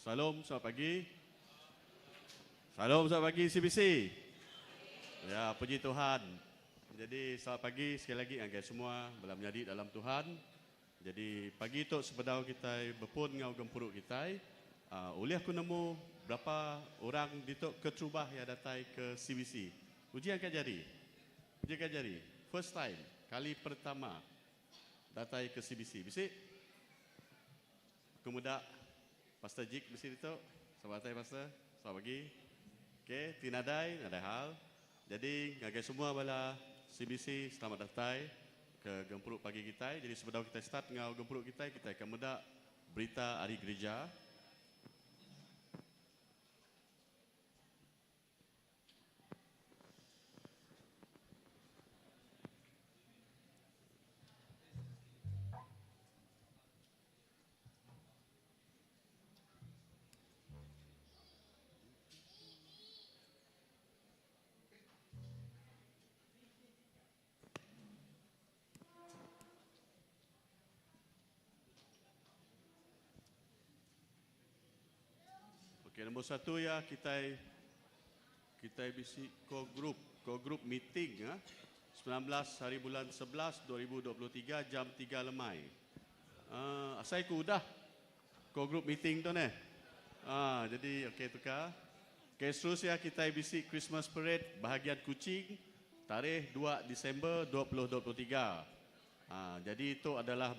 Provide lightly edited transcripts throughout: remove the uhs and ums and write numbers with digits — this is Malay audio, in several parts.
Salam, selamat pagi. Salam, selamat pagi CBC. Ya, puji Tuhan. Jadi selamat pagi sekali lagi angkat semua dalam menjadi dalam Tuhan. Jadi pagi itu sebenarnya kita berpun ngau gempuruk kita. Oleh aku nemu berapa orang ditok ketrubah yang datang ke CBC. Uji angkat jari. Uji angkat jari. First time, kali pertama datang ke CBC. Bisik? Kemudian Pastor Jik bisik itu. Selamat pagi Pastor. Selamat pagi. Okey, tinadai, ada hal. Jadi, ngagai semua bala CBC selamat datang ke gempuruk pagi kita. Jadi sebelum kita start ngau gempuruk kita akan muda berita hari gereja. Okey, nombor satu ya kita bisi co-group meeting ya. 19 hari bulan 11 2023 jam 3 lemai. Asai ku dah co-group meeting tu ne. Jadi okey tukar. Okey, seterusnya kita bisi Christmas parade bahagian Kuching tarikh 2 Disember 2023. Jadi itu adalah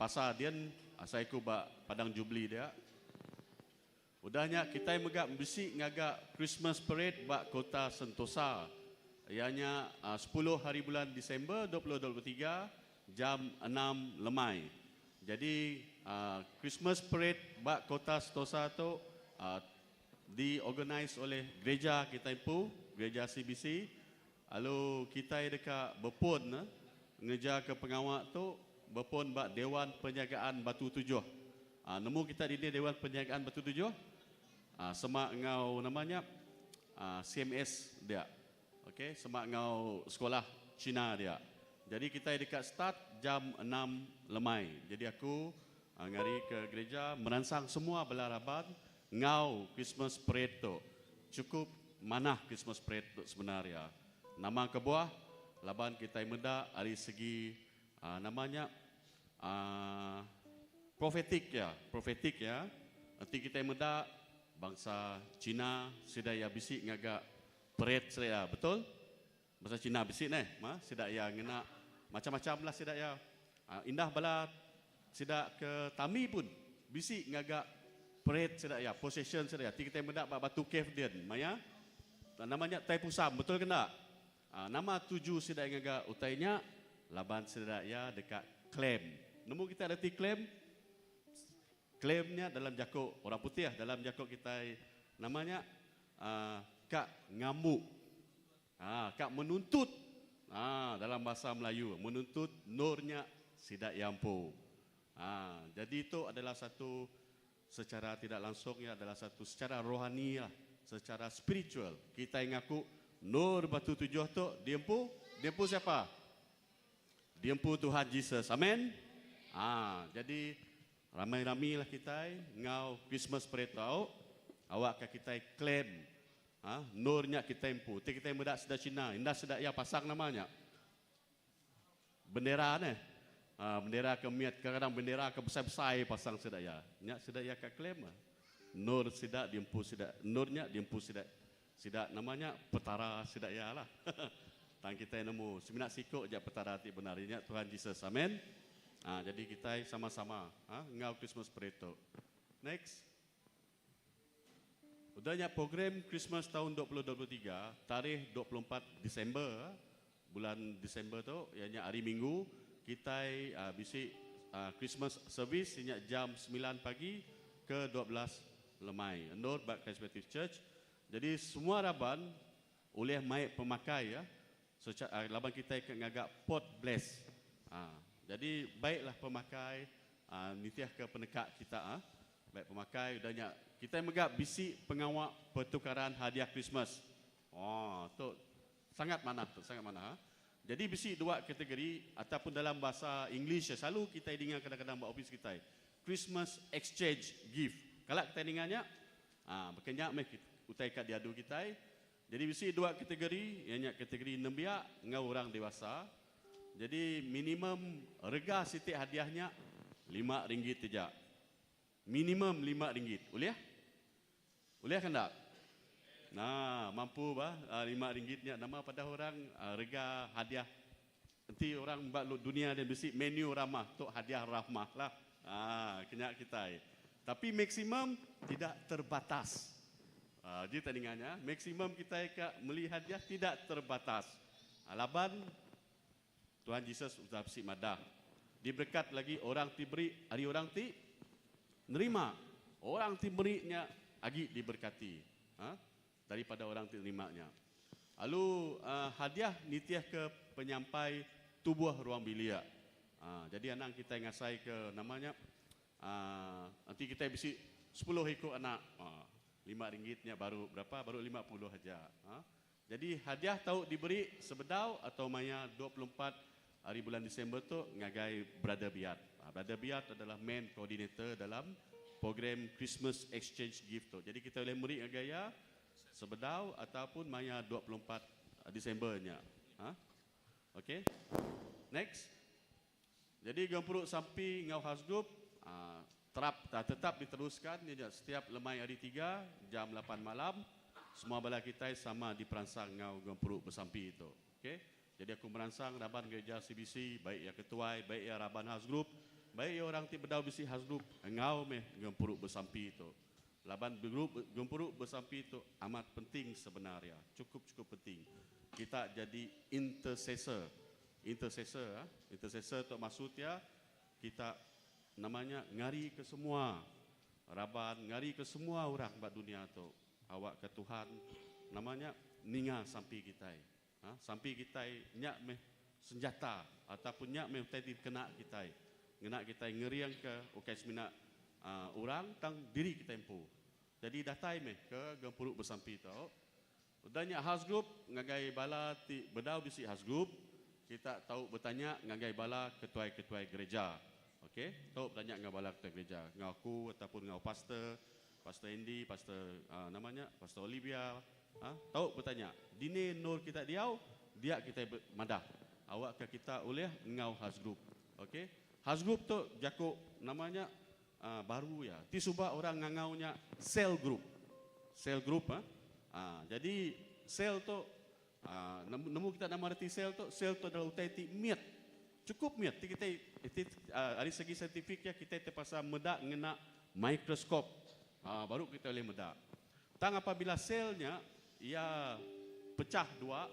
pasal dian asai ku padang jubli dia. Udahnya kita megak besi ngagak Christmas parade bak kota Sentosa. Ianya 10 hari bulan Disember 2023 jam 6 lemai. Jadi Christmas parade bak kota Sentosa tu diorganize oleh gereja kita itu, gereja CBC. Lalu kita dekat berpun ngeja ke pengawal tu berpun bak Dewan Penjagaan Batu Tujuh. Nemu kita di Dewan Penjagaan Batu Tujuh. Semak ngau namanya CMS dia. Okey, semak ngau sekolah Cina dia. Jadi kita dekat start jam 6 lemai. Jadi aku ngari ke gereja meransang semua belaraban ngau Christmas parade tu. Cukup manah Christmas parade tu sebenarnya. Nama kebuah laban kita menda dari segi namanya profetik ya. Nanti kita menda bangsa Cina sedaya bisik ngagak parade sedaya, betul? Bangsa Cina bisik sedaya ngena macam-macam lah sedaya. Indah bala sedak ke Tami pun bisik ngagak parade sedaya, procession sedaya. Nanti kita menda batu cave dia, maya namanya Taipusam, betul ke tak? Nama tuju sedaya ngagak utainya laban sedaya dekat Klem. Nemu kita ada ti Klem. Klaimnya dalam jakok orang putih dalam jakok kita namanya Kak Ngamuk. Kak menuntut dalam bahasa Melayu menuntut nurnya sidak yampu. Jadi itu adalah satu secara tidak langsung ya adalah satu secara rohani lah, secara spiritual kita ngaku nur batu tujuh tu diempu siapa? Diempu Tuhan Yesus. Amin. Jadi ramai-ramai lah kita ngau Christmas parade tau. Awak ke kita klaim nurnya kita empu. Kita muda sudah Cina, indah sudah ya pasang namanya. Bendera ne. Bendera kemiat kadang bendera ke besar-besar pasang sudah ya. Nya sudah ya ke klaim. Nur sudah diempu sudah. Nurnya diempu sudah. Sudah namanya petara sudah ya lah. Tang kita nemu seminak sikok je petara ti benarnya Tuhan Yesus. Amin. Jadi kita sama-sama ngau Christmas parade tu. Next. Udahnya program Christmas tahun 2023 tarikh 24 Disember bulan Disember tu ianya hari Minggu kita bisi Christmas service ianya jam 9 pagi ke 12 lemai. Endor bak Charismatic Church. Jadi semua raban oleh mai pemakai ya. Laban kita ngagak pot bless. Jadi baiklah pemakai nitiah ke pendekat kita baik pemakai udahnya kita megak bisi pengawal pertukaran hadiah Christmas. Tu sangat mana. Jadi bisi dua kategori ataupun dalam bahasa English selalu kita dengar kadang-kadang buat office kita Christmas exchange gift. Kalak teningannya, berkenyak meh utai kat diadu kita. Jadi bisi dua kategori, ianya kategori nembia, ngau orang dewasa. Jadi minimum rega siti hadiahnya RM5 saja. Minimum RM5. Boleh? Boleh kan tak? Nah, mampu bah RM5-nya nama pada orang rega hadiah. Nanti orang buat dunia dan besi menu ramah tu hadiah rahmah lah. Kenyak kita. Tapi maksimum tidak terbatas. Jadi tandingannya maksimum kita melihat hadiah tidak terbatas. Laban Tuhan Yesus sudah besi madah. Diberkat lagi orang diberi, hari orang ti nerima. Orang diberinya lagi diberkati. Daripada orang terimanya. Lalu hadiah nitiah ke penyampai tubuh ruang bilik. Jadi anak kita ngasai ke namanya, nanti kita bisi 10 ekor anak. RM5-nya baru berapa? Baru 50 saja. Jadi hadiah tahu diberi sebedau atau maya 24 hari bulan Disember tu ngagai Brother Biat. Brother Biat adalah main coordinator dalam program Christmas Exchange Gift tu. Jadi kita boleh beri ngagaya sebedau ataupun maya 24 Disembernya. Okey. Next. Jadi Gempuruk Sampi Ngau House Group tetap diteruskan setiap lemai hari 3 jam 8 malam. Semua bala kita sama di peransang Ngau Gempuruk Bersampi itu. Okey. Jadi aku meransang Raban Gereja CBC, baik ya ketua, baik ya Raban House Group, baik ya orang ti bedau bisi House Group, Ngau meh Gempuruk Bersampi itu. Laban grup Gempuruk Bersampi itu amat penting sebenarnya, cukup penting. Kita jadi intercessor. Intercessor itu maksudnya kita namanya ngari ke semua Raban, ngari ke semua orang kat dunia tu. Awak ke Tuhan namanya ninga sampai kita. Sampai kita nyak meh senjata ataupun nyak meh tadi kena kita. Ngena kita ngeriang ke ukai semina orang tang diri kita empu. Jadi datai meh ke Gempuruk Bersampi tau. Udahnya House Group ngagai bala ti bedau bisi House Group. Kita tahu bertanya ngagai bala ketua-ketua gereja. Okey, tahu bertanya ngau bala ketua gereja. Ngau aku ataupun ngau pastor Andy, namanya Pastor Olivia. Tahu bertanya. Dini nur kita diau, dia kita madah. Awak ke kita oleh ngau House Group. Okey. House Group tu jakuk namanya baru ya. Ti subah orang ngangaunya cell group. Cell group jadi sel tu nemu kita nama arti sel tu adalah utai ti miat. Cukup miat. Kita dari segi saintifik ya kita terpaksa medak ngena mikroskop. Baru kita boleh medak. Tang apabila selnya ia pecah dua,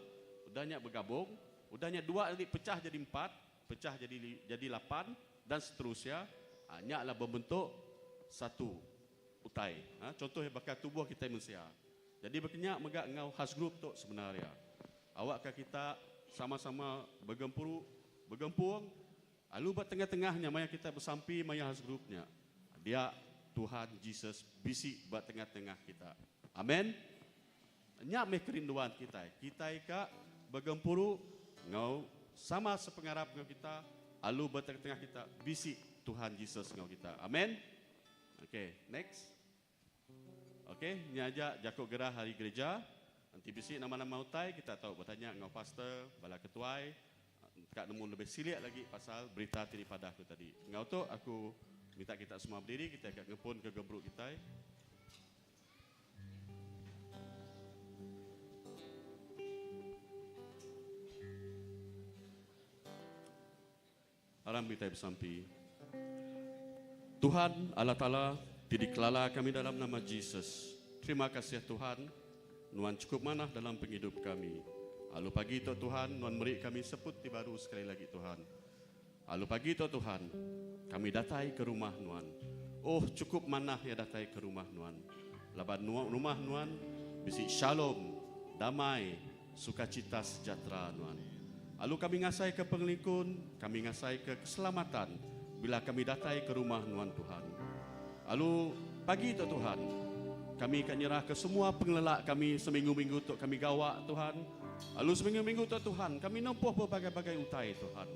udahnya bergabung, udahnya dua nanti pecah jadi 4, pecah jadi 8 dan seterusnya. Nyaklah berbentuk satu utai. Contohnya bakal tubuh kita manusia. Jadi berkenyak megak ngau House Group tu sebenarnya. Awak ke kita sama-sama bergempur, lalu buat tengah-tengahnya maya kita bersampi maya House Groupnya. Dia Tuhan Yesus bisi buat tengah-tengah kita. Amin. Nyak meh kerinduan kita. Kita ika bergempur ngau sama sepengarap ngau kita, lalu buat tengah-tengah kita bisi Tuhan Yesus ngau kita. Amin. Okey, next. Okey, ni aja jakuk gerah hari gereja. Nanti bisi nama-nama utai kita tahu bertanya ngau pastor, bala ketuai. Kak nemu lebih silik lagi pasal berita daripada aku tadi. Ngau tu aku minta kita semua berdiri, kita akan ngepun ke Gempuruk kita. Aram kita bersampi. Tuhan Allah Ta'ala didikelala kami dalam nama Yesus. Terima kasih Tuhan, Nuan cukup manah dalam penghidup kami. Lalu pagi itu Tuhan, Nuan beri kami seperti baru sekali lagi Tuhan. Lalu pagi itu Tuhan, kami datai ke rumah Nuan. Oh cukup manah ya datai ke rumah Nuan. Laban rumah Nuan, bisi shalom, damai, sukacita sejahtera Nuan. Lalu kami ngasai ke penglingkun, kami ngasai ke keselamatan bila kami datai ke rumah Nuan Tuhan. Lalu pagi itu Tuhan, kami akan nyerah ke semua pengelelak kami seminggu-minggu untuk kami gawak Tuhan. Lalu seminggu-minggu itu Tuhan, kami nempuh berbagai-bagai utai Tuhan.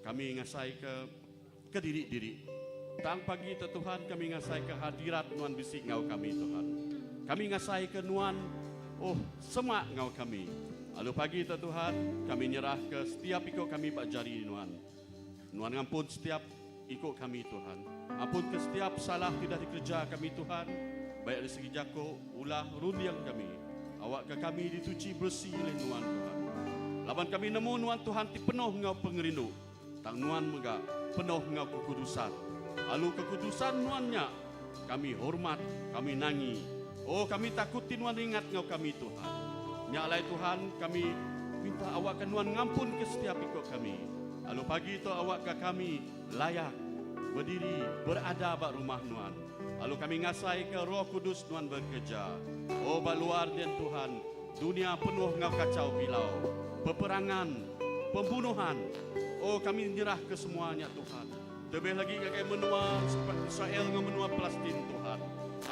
Kami ngasai ke diri-diri. Tang pagi itu Tuhan kami ngasai kehadirat Nuan bisik ngau kami Tuhan. Kami ngasai ke Nuan, semak ngau kami. Lalu pagi itu Tuhan kami nyerah ke setiap ikut kami Pak Jari Nuan. Nuan ngampun setiap ikut kami Tuhan. Ampun ke setiap salah tidak dikerja kami Tuhan. Baik dari segi jako, ulah, rundiang kami. Awak ke kami dituci bersih oleh Nuan Tuhan. Laban kami nemu Nuan Tuhan ti penuh ngau pengerindu. Tang Nuan mega penuh ngau kekudusan. Lalu kekudusan Nuannya kami hormat, kami nangi. Kami takuti Nuan ingat ngau kami Tuhan. Nyalai Tuhan kami minta awak ke Nuan ngampun ke setiap ikut kami. Lalu pagi itu awak ke kami layak berdiri berada bak rumah Nuan. Lalu kami ngasai ke Roh Kudus Nuan bekerja. Bak luar dan Tuhan, dunia penuh ngau kacau bilau, peperangan, pembunuhan. Kami nyerah ke semuanya Tuhan. Lebih lagi kayak menua seperti Israel dengan menua Palestin Tuhan.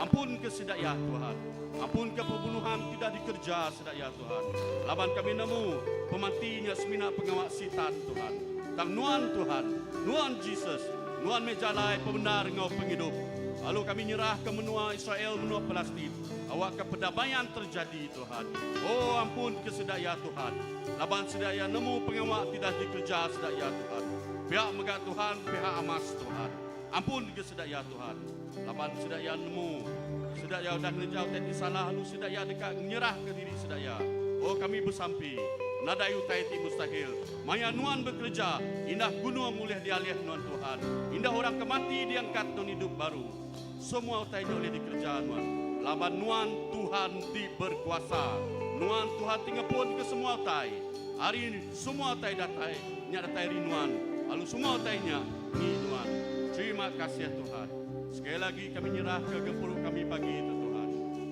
Ampun kesedaya Tuhan. Ampun ke pembunuhan tidak dikerja sedaya Tuhan. Laban kami nemu pemantinya semina pengawak sitan Tuhan. Tang Nuan Tuhan, Nuan Jesus, Nuan mejalai pembenar ngau penghidup. Lalu kami nyerah ke menua Israel, menua Palestin. Awak ke pendamaian terjadi Tuhan. Ampun kesedaya Tuhan. Laban sedaya nemu pengawak tidak dikerja sedaya Tuhan. Pihak megak Tuhan, pihak amas Tuhan. Ampun kesedaya Tuhan. Laban sedaya nemu, sedaya dah ngejauh tadi salah, lalu sedaya dekat menyerah ke diri sedaya. Kami bersampi. Nadai utai ti mustahil. Maya Nuan bekerja, indah gunung mulih dialih Nuan Tuhan. Indah orang kemati diangkat non hidup baru. Semua utainya oleh dikerja Nuan. Laban Nuan Tuhan di berkuasa. Nuan Tuhan tinggal pun ke semua utai. Hari ini semua utai datai, datai rinuan. Lalu semua utainya ni Tuhan. Terima kasih ya Tuhan. Sekali lagi kami nyerah ke gempuruk kami pagi itu Tuhan.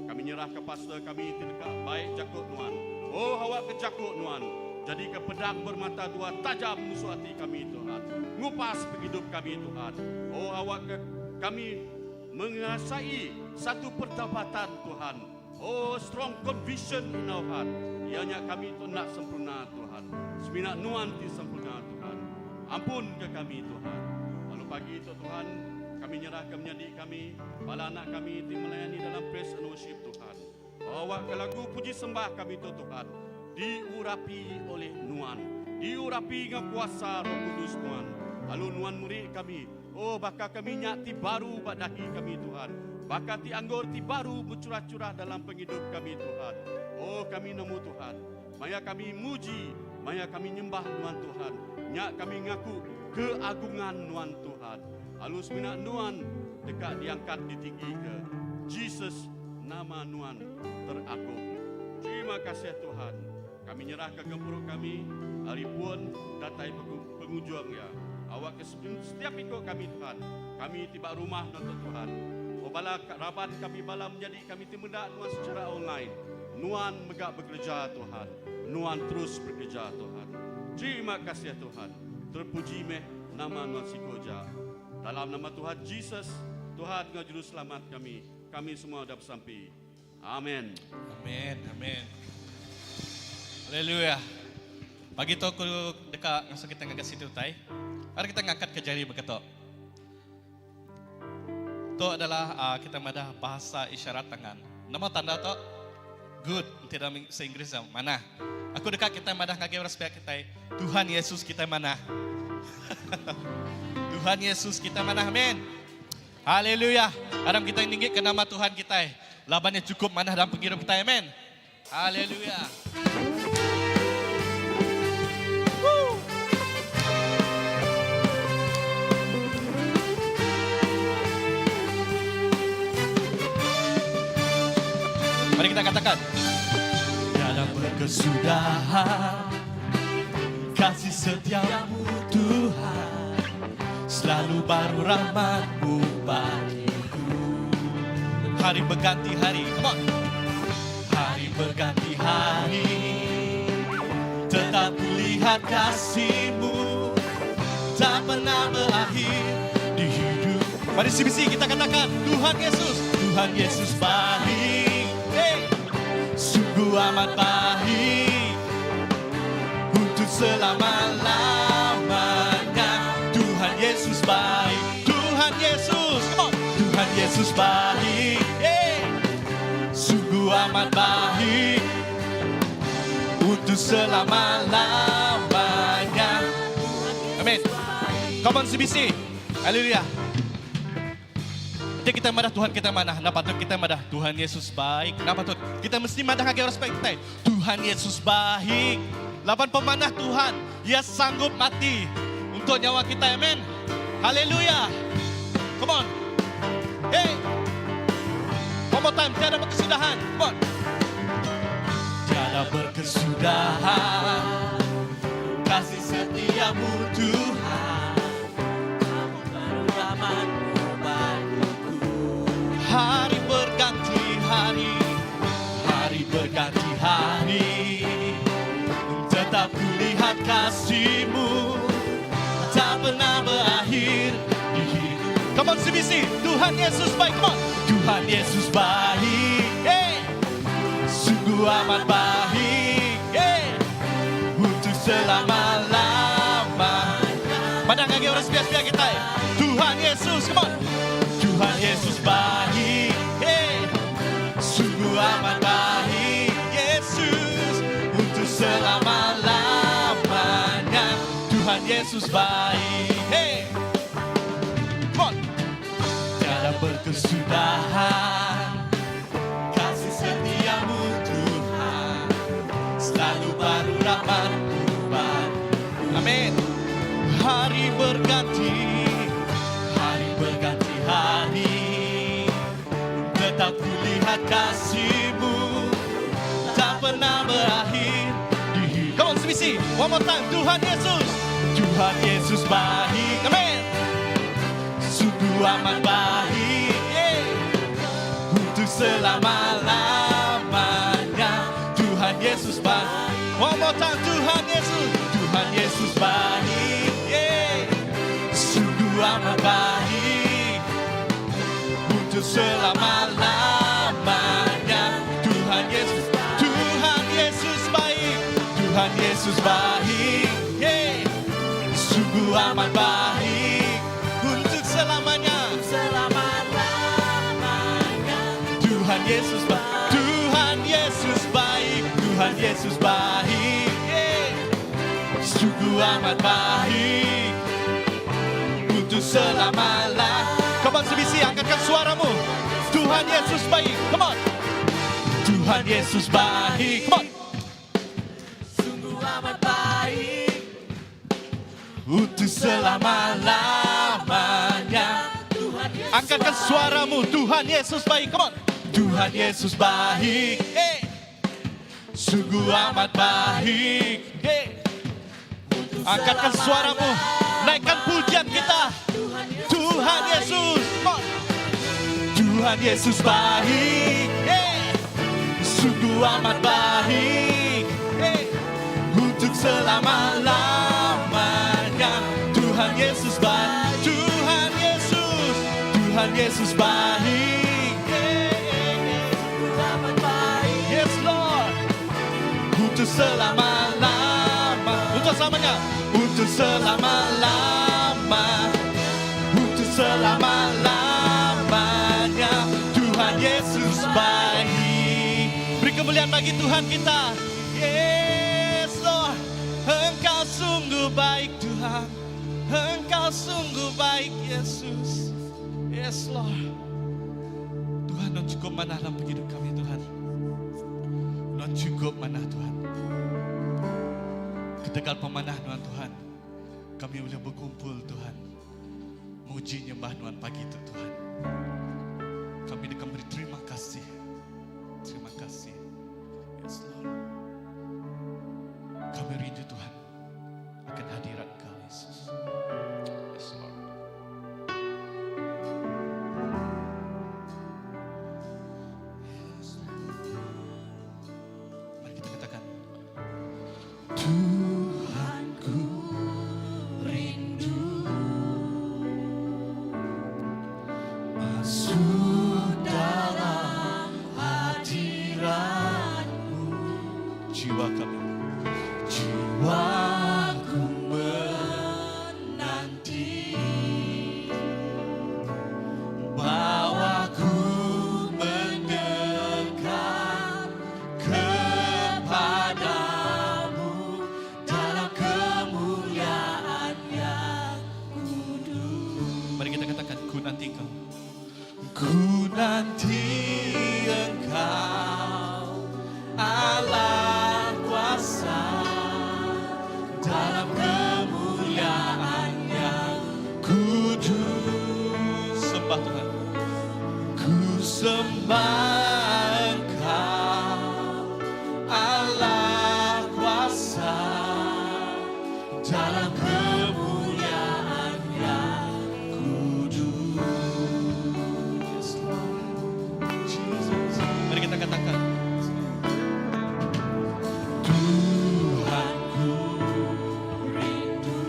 Kami nyerah ke pastor kami dekat baik Jakut Nuan. Awak ke Jakut Nuan. Jadi ke pedang bermata dua tajam musuh hati kami Tuhan. Ngupas hidup kami Tuhan. Awak ke kami mengasai satu pertobatan Tuhan. Strong conviction in our heart. Ianya kami itu nak sempurna Tuhan. Semina Nuan ti sempurna Tuhan. Ampun ke kami Tuhan. Lalu pagi itu Tuhan kami nyerahkan menjadi kami, bala anak kami di melayani dalam praise and worship Tuhan. Awak ke lagu puji sembah kami itu Tuhan diurapi oleh Nuan, diurapi dengan kuasa Roh Kudus Nuan. Lalu Nuan murid kami, bakal kami nyati baru badahi kami Tuhan. Bakal ti anggur ti baru bercurah-curah dalam penghidup kami Tuhan. Kami nemu Tuhan. Maya kami muji, maya kami nyembah Nuan Tuhan. Nyak kami ngaku keagungan Nuan Tuhan. Lalu semina Nuan dekat diangkat ditinggi ke Jesus, nama Nuan teragung. Terima kasih Tuhan. Kami nyerah ke gempuruk kami. Hari pun datai pengunjung ya. Awak ke setiap ikut kami Tuhan. Kami tiba rumah nonton Tuhan. Bala raban kami bala menjadi kami timendak Nuan secara online. Nuan megak bekerja Tuhan. Nuan terus bekerja Tuhan. Terima kasih Tuhan. Terpuji meh nama Nuan Sikoja. Dalam nama Tuhan Jesus, Tuhan dengan juru selamat kami. Kami semua dah bersampi. Amin. Amin. Amin. Haleluya. Pagi tu aku dekat ngasuh kita ngagak situ tai. Mari kita ngangkat ke jari begitu. Itu adalah kita madah bahasa isyarat tangan. Nama tanda tu good tidak bahasa Inggris mana? Aku dekat kita madah ngagak respect kita. Tuhan Yesus kita mana? Tuhan Yesus kita mana? Amin. Haleluya. Adam kita tinggi ke nama Tuhan kita. Labannya cukup mana dalam penghidup kita. Amin. Haleluya. Mari kita katakan. Dalam berkesudahan kasih setiamu Tuhan, selalu baru rahmat-Mu bagiku. Hari berganti hari, come on. Hari berganti hari, tetap kulihat kasih-Mu tak pernah berakhir di hidup. Mari sibisi kita katakan, Tuhan Yesus, Tuhan Yesus baik. Sungguh amat baik untuk selama-lamanya. Tuhan Yesus baik, Tuhan Yesus Yesus baik, sungguh amat baik untuk selama-lamanya. Amin. Come on CBC. Haleluya. Jadi kita madah Tuhan kita mana? Nah patut kita madah Tuhan Yesus baik. Nah patut kita mesti madah lagi respect kita. Tuhan Yesus baik. Lapan pemanah Tuhan, Ia sanggup mati untuk nyawa kita. Amin. Haleluya. Come on. Hey. One more time. Tiada berkesudahan. Come on. Tiada berkesudahan kasih setiamu Tuhan. Kamu baru rahmat-Mu bagiku. Hari berganti hari, hari berganti hari, tetap kulihat kasih-Mu tak pernah berakhir di hidup. Come on CBC, Tuhan Yesus baik. Come on. Tuhan Yesus baik, sungguh amat baik, untuk selama-lamanya. Padang lagi orang sepiak-sepiak kita. Tuhan Yesus, come on. Tuhan Yesus baik, sungguh amat baik, Yesus, untuk selama-lamanya. Tuhan Yesus baik, come on. Tiada berkesudahan kasih setiamu Tuhan, selalu baru rahmat-Mu bagiku. Amin. Hari berganti hari, tetap kulihat kasih-Mu tak pernah berakhir di hidup. Come on CBC, one more time. Tuhan Yesus, Tuhan Yesus baik. Amin. Sungguh amat baik, untuk selama-lamanya. Tuhan Yesus baik. One more time. Tuhan Yesus, Tuhan Yesus baik, sungguh amat baik, untuk selama-lamanya. Tuhan Yesus, Tuhan Yesus baik, Tuhan Yesus baik, sungguh amat baik, untuk selamanya. Tuhan Yesus baik, Tuhan Yesus baik, Tuhan Yesus baik, sungguh amat baik, untuk selama-lamanya. Come on CBC, angkatkan suaramu. Tuhan Yesus baik, come on. Tuhan Yesus baik, come on. Sungguh amat baik, untuk selama-lamanya. Angkatkan suaramu. Tuhan Yesus baik, come on. Tuhan Yesus baik, sungguh amat baik. Angkatkan suaramu, naikkan pujian kita. Tuhan Yesus, come on. Tuhan Yesus baik, sungguh amat baik, untuk selama-lamanya. Tuhan Yesus baik, Tuhan Yesus, Tuhan Yesus baik, yes Lord, untuk selama-lama, untuk selamanya, untuk selama-lama, untuk selama-lamanya. Tuhan Yesus baik. Beri kemuliaan bagi Tuhan kita. Yes Lord, Engkau sungguh baik Tuhan, Engkau sungguh baik Yesus. Yes Lord. Tuhan, non cukup mana dalam hidup kami Tuhan. Non cukup mana Tuhan. Ketegal pemanah Tuhan, kami boleh berkumpul Tuhan, muji nyembah pagi itu Tuhan. Kami akan beri terima kasih. Terima kasih. Yes Lord. Kami rindu Tuhan akan hadirat Kau Yesus. Yes Lord. Mari kita katakan, Tuhanku rindu masuk dalam hadirat-Mu. Jiwa kami, jiwaku nanti Kau. Ku nanti Engkau, Allah kuasa, dalam kemuliaan yang kudus. Sembah Tuhan. Ku sembah Engkau, Allah kuasa, dalam kemuliaan yang kudus. Yes, Lord Jesus. Mari kita katakan, Tuhanku rindu,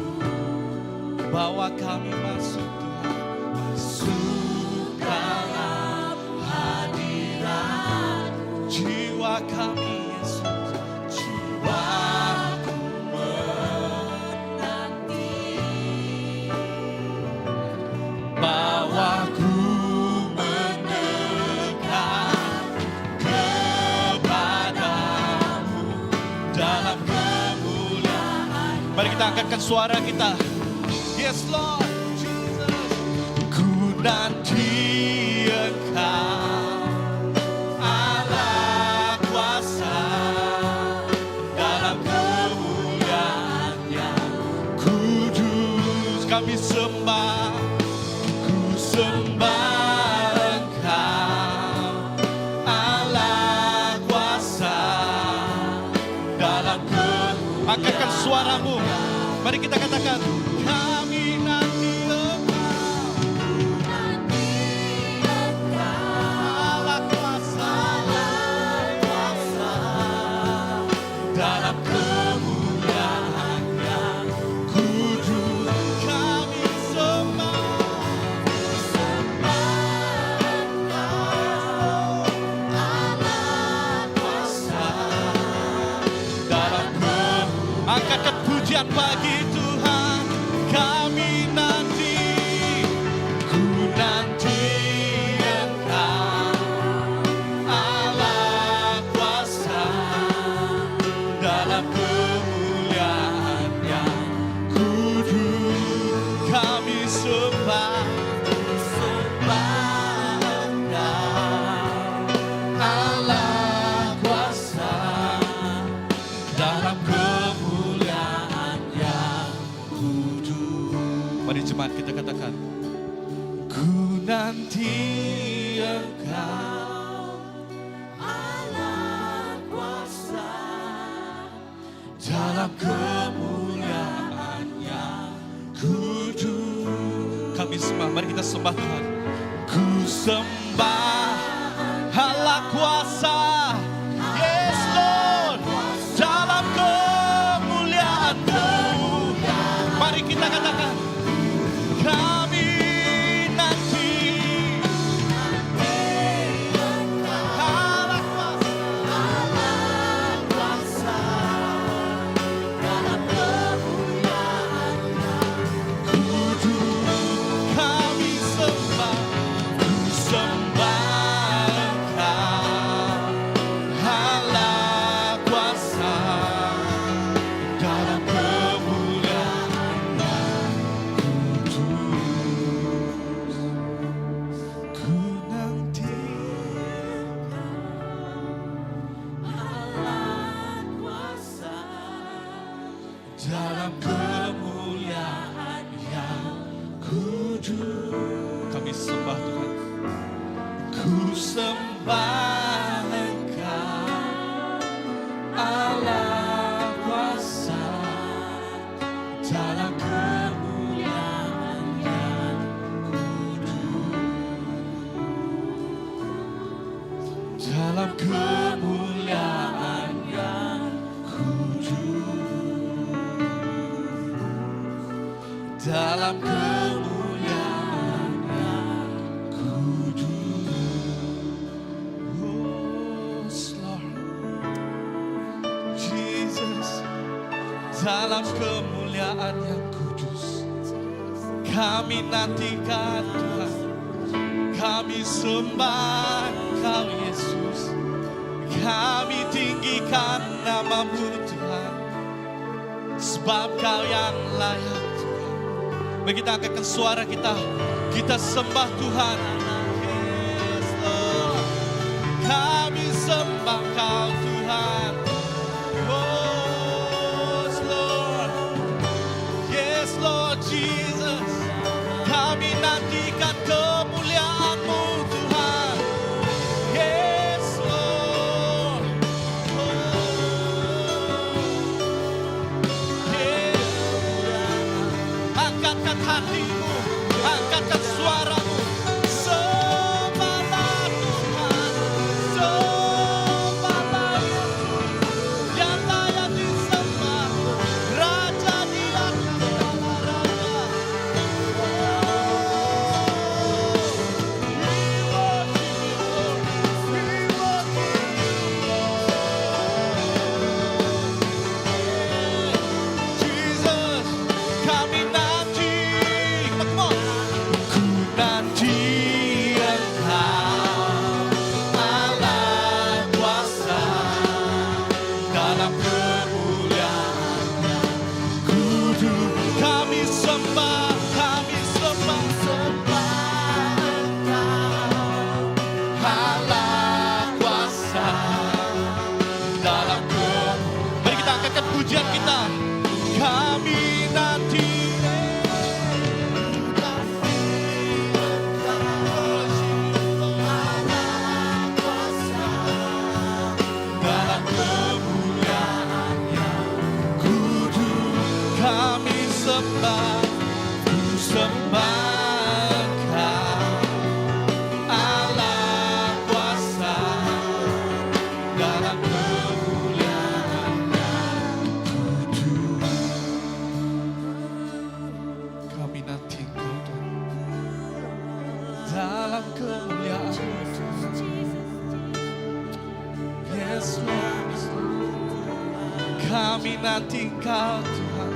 bawa kami masuk Tuhan, masuk dalam hadirat jiwa kami Yesus, jiwaku menanti, bawaku mendekat kepadamu dalam kemuliaan. Mari kita angkatkan suara kita. Yes Lord Jesus. Ku nanti Engkau, Allah kuasa, dalam kemuliaan yang kudus. Kami sembah, ku sembah Engkau, Allah kuasa, dalam kemuliaan. Angkatkan suaramu. Mari kita katakan, kami nanti Allah kuasa, dalam kemuliaan yang kudus. Kami sembah Allah kuasa, dalam kemuliaan. Angkatkan pujian bagi Tuhan. Kami nanti, ku nanti Engkau, Allah kuasa, dalam kemuliaan yang kudus. Kami sembah Engkau, Allah kuasa, dalam kemuliaan yang kudus. Mari jemaat kita katakan, ku nanti Engkau, Allah kuasa, dalam kemuliaan yang kudus. Kami sembah, mari kita sembah Tuhan. Ku sembah Allah kuasa, yes Lord, dalam kemuliaan-Mu. Mari kita katakan, kami nanti Allah kuasa, dalam kemuliaan kudus. Kami sembah, ku sembah Engkau, Allah kuasa, dalam kemuliaan yang kudus. Ku nanti Allah kuasa, dalam kemuliaan yang kudus. Kami sembah Tuhan. Ku sembah Engkau, Allah kuasa, dalam kemuliaan yang kudus, dalam kemuliaan yang kudus, dalam kemuliaan yang kudus. Oh, Lord Jesus, dalam kemuliaan yang kudus, kami nantikan Tuhan, kami sembah Engkau Yesus, kami tinggikan nama-Mu Tuhan, sebab Kau yang layak Tuhan. Mari kita angkatkan suara kita, Kita sembah Tuhan. Yes, Lord. Kami sembah Kau Tuhan. Oh, Lord. Yes, Lord Jesus. Kami nantikan kemuliaan-Mu Tuhan. Yes, Lord. Angkatkan hatimu, angkatkan suaramu. Sembahlah Tuhan, sembahlah Yesus, yang layak disembah, Raja di atas segala raja. Jesus, kami nanti, come on. Ku nanti Engkau, Allah kuasa, dalam kemuliaan kudu. Kami sembah, sembah Engkau, Allah kuasa, dalam kemuliaan. Mari kita angkatkan pujian kita. Kami nanti dalam kemuliaan yang kudu. Kami sembah, ku sembah Engkau, Allah kuasa, dalam kemuliaan yang kudu. Kami nanti Engkau dalam kemuliaan. Yes, Lord. Kami nanti Engkau Tuhan.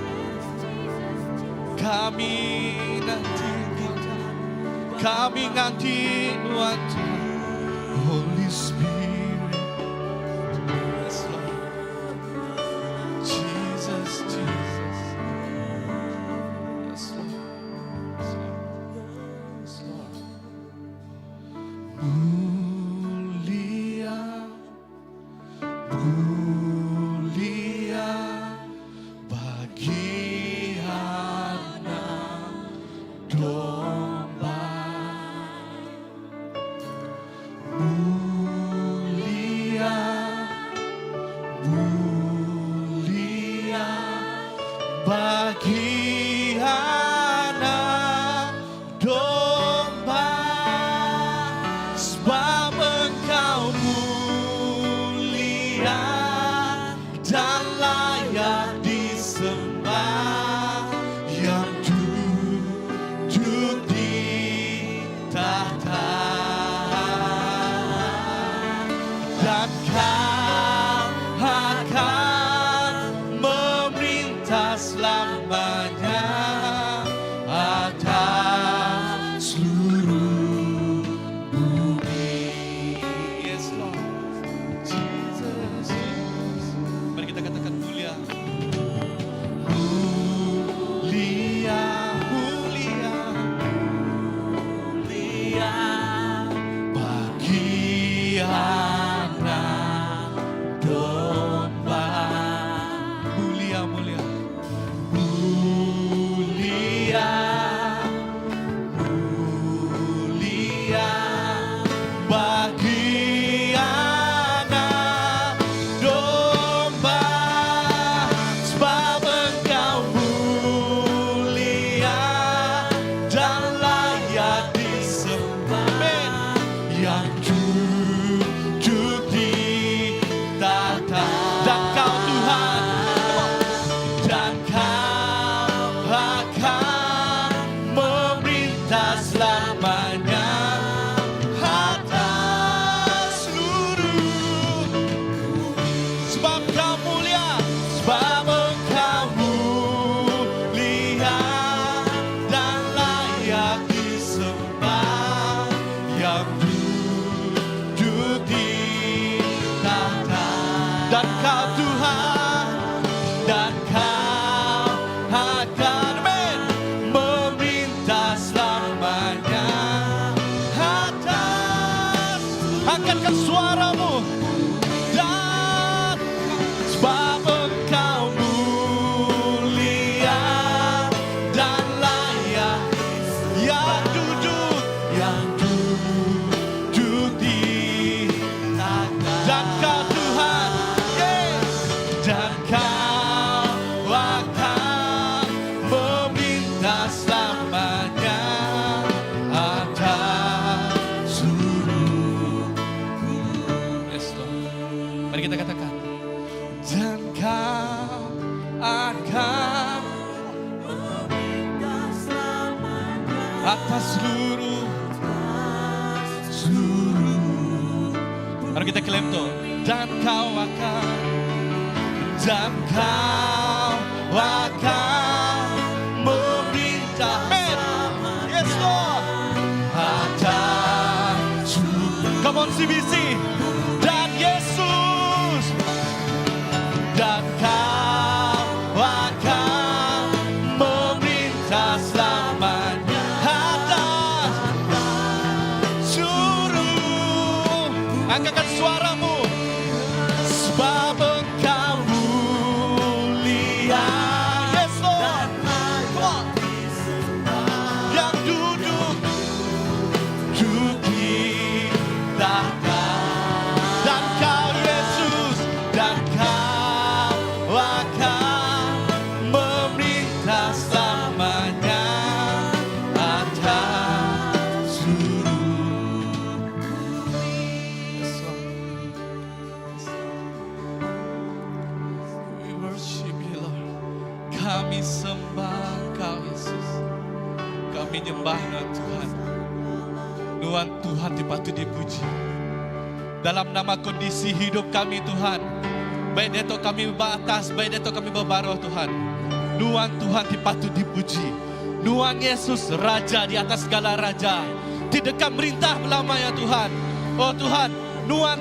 Kami nanti Engkau Tuhan. Kami nanti Tuhan Tuhan. Holy Spirit. Yes, Lord. Jesus, Jesus. Yes, Lord. Yes, Lord. Mulia, mulia bagi anak domba. Mulia, mulia bagi anak domba, sebab Engkau mulia dan layak disembah, yang duduk di tahta, dan Kau akan memerintah selamanya atas seluruh bumi. Yes, Lord. Jesus, Jesus. Mari kita katakan mulia. Mulia, mulia, mulia bagi anak domba. Mulia, mulia, mulia. atas seluruh. Mari kita klaim tuh. Dan kau akan memerintah. Yes Lord. Atas seluruh. Come on CBC. Dan Yesus. Dan kau akan memerintah selamanya atas suruh. Angkatkan suaramu, sebab Engkau mulia. Yes Lord. Come on. Yang duduk di tahta. Dan kau Yesus, dan kau akan memerintah selamanya atas seluruh. Yes, Lord. We worship you, Lord. Kami sembah Engkau Yesus. Kami nyembah Tuhan. Tuhan, Tuhan dipatut dipuji. Dalam nama kondisi hidup kami Tuhan, baik itu kami batas, baik itu kami berbaruh Tuhan, Tuhan dipatut dipuji. Tuhan Yesus Raja di atas segala raja, tidak merintah belamanya Tuhan. Oh Tuhan,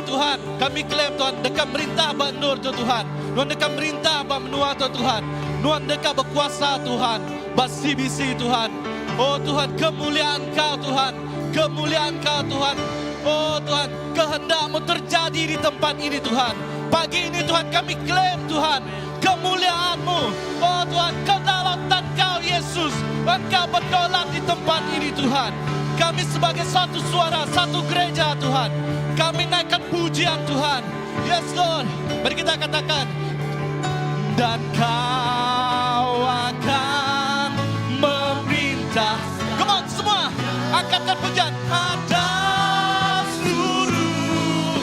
Tuhan, kami klaim Tuhan, dekat merintah banur Tuhan, dekat merintah menua Tuhan, dekat berkuasa Tuhan, basi-bisi Tuhan. Oh Tuhan, kemuliaan Kau Tuhan, kemuliaan Kau Tuhan. Oh Tuhan, kehendak-Mu terjadi di tempat ini Tuhan. Pagi ini Tuhan kami klaim Tuhan, kemuliaan-Mu. Oh Tuhan, kedaulatan Kau Yesus, Engkau berdaulat di tempat ini Tuhan. Kami sebagai satu suara, satu gereja Tuhan, kami naikkan pujian Tuhan. Yes Lord, mari kita katakan. Dan Kau akan memerintah. Come on semua, angkatkan pujian. Atas seluruh.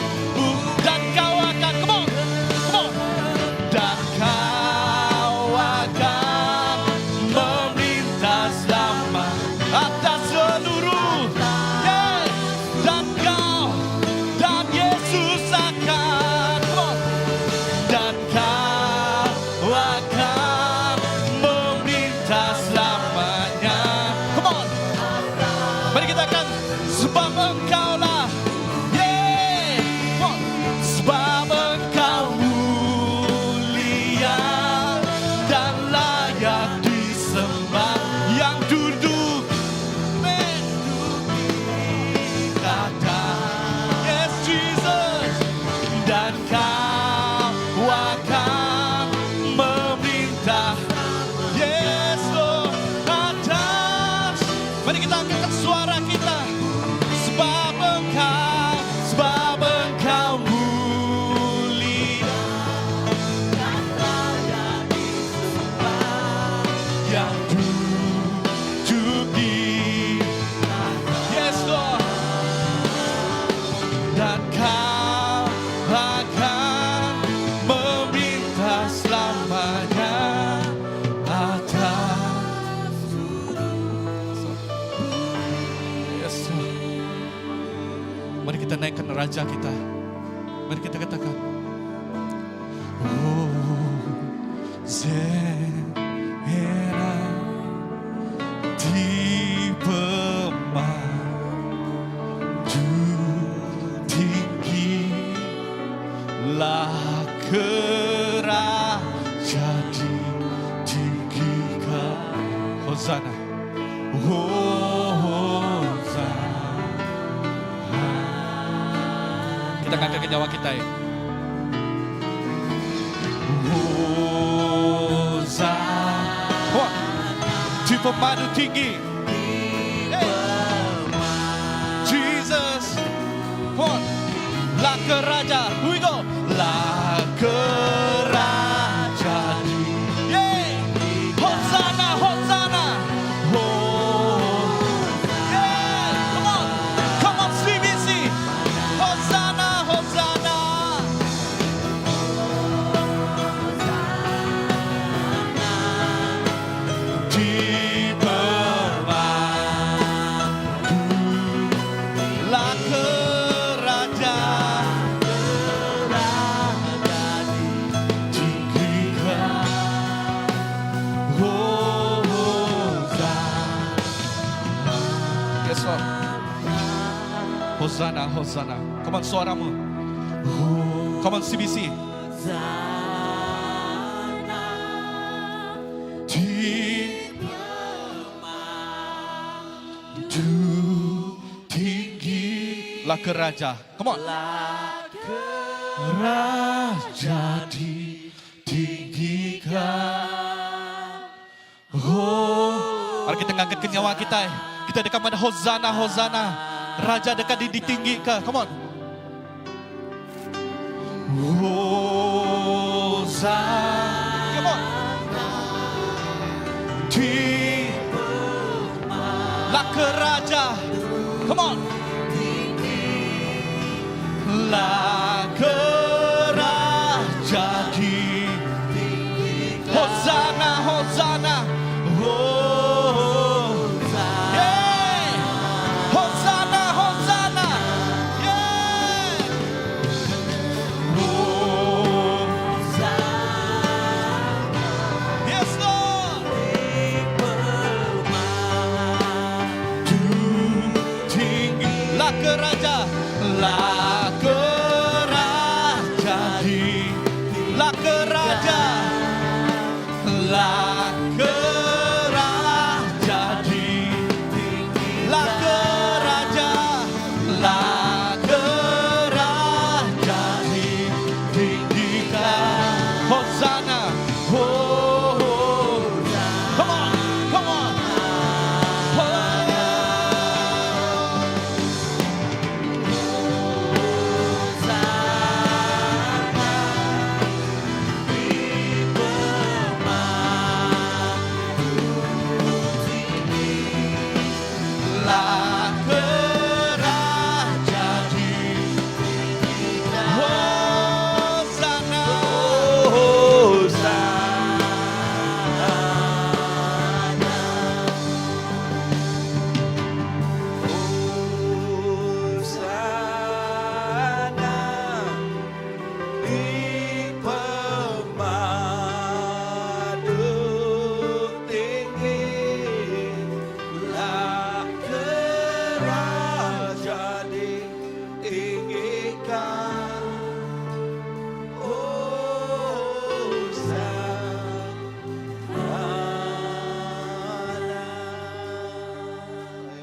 Dan Kau akan, come on. Dan Kau akan memerintah selama atas seluruh. Yes. Dan Kau, dan Yesus akan, come on. Dan Kau akan memerintah selamanya. Come on. Mari kita akan, sebab Engkaulah, yeah, come on. Sebab Engkau mulia dan layak disembah, yang duduk di tahta. Yes Jesus, dan Kau akan memerintah. Yes Lord, atas. Mari kita angkatkan suara kita. Sebab Engkau mulia dan layak disembah, yang duduk di tahta. Yes Lord, dan Kau akan memerintah selamanya atas. Yes Lord. Mari kita naikkan Raja kita. Mari kita katakan, Hosana di pemaju tinggi lah kerajaan ditinggikan. Hosana, Hosana. Kita angkat nyawa kita ya. Hosana di pemadu tinggi. Jesus, come on. Lah keraja, here we go. Lah keraja di, yeah. Hosana, Hosana. Yeah, come on, CBC. Hosana, Hosana. Di bawah Hosana, Hosana. Come on, suaramu. Come on, CBC. Tinggi lah ke raja. Come on. Raja ditinggikan. Oh, mari kita angkat ke nyawa kita. Kita dekat pada Hosana, Hosana. Raja dekat ditinggikan. Come on. Hosana. Come on. Lah ke raja. Come on. Lah ke raja ditinggikan. Hosana, Hosana. Hosana, Hosana. Yes, Lord. Tinggi lah ke raja. Lah ke raja lah ke raja. Lah ke raja lah ke raja. Lah ke raja ditinggikan. Hosana. Oh, come on, come on. Lah ke raja ditinggikan.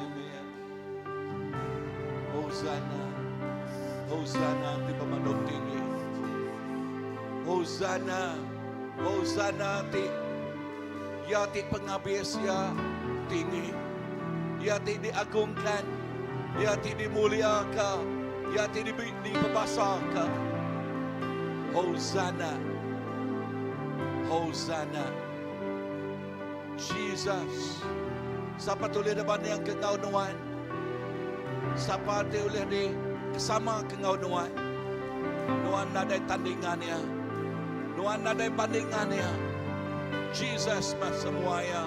Hosana, Hosana, Hosana di pemandang tinggi. Hosana, Hosana ti yati pengabis ya tinggi. Yati diagungkan, yati dimuliakan, yati dibebaskan. Hosana, Hosana. Jesus, siapa tulis depan yang kengaunuan? Siapa tulis di kesama kengaunuan? Nuan nadai tandingannya, Nuan nadai bandingannya. Jesus mah semuanya.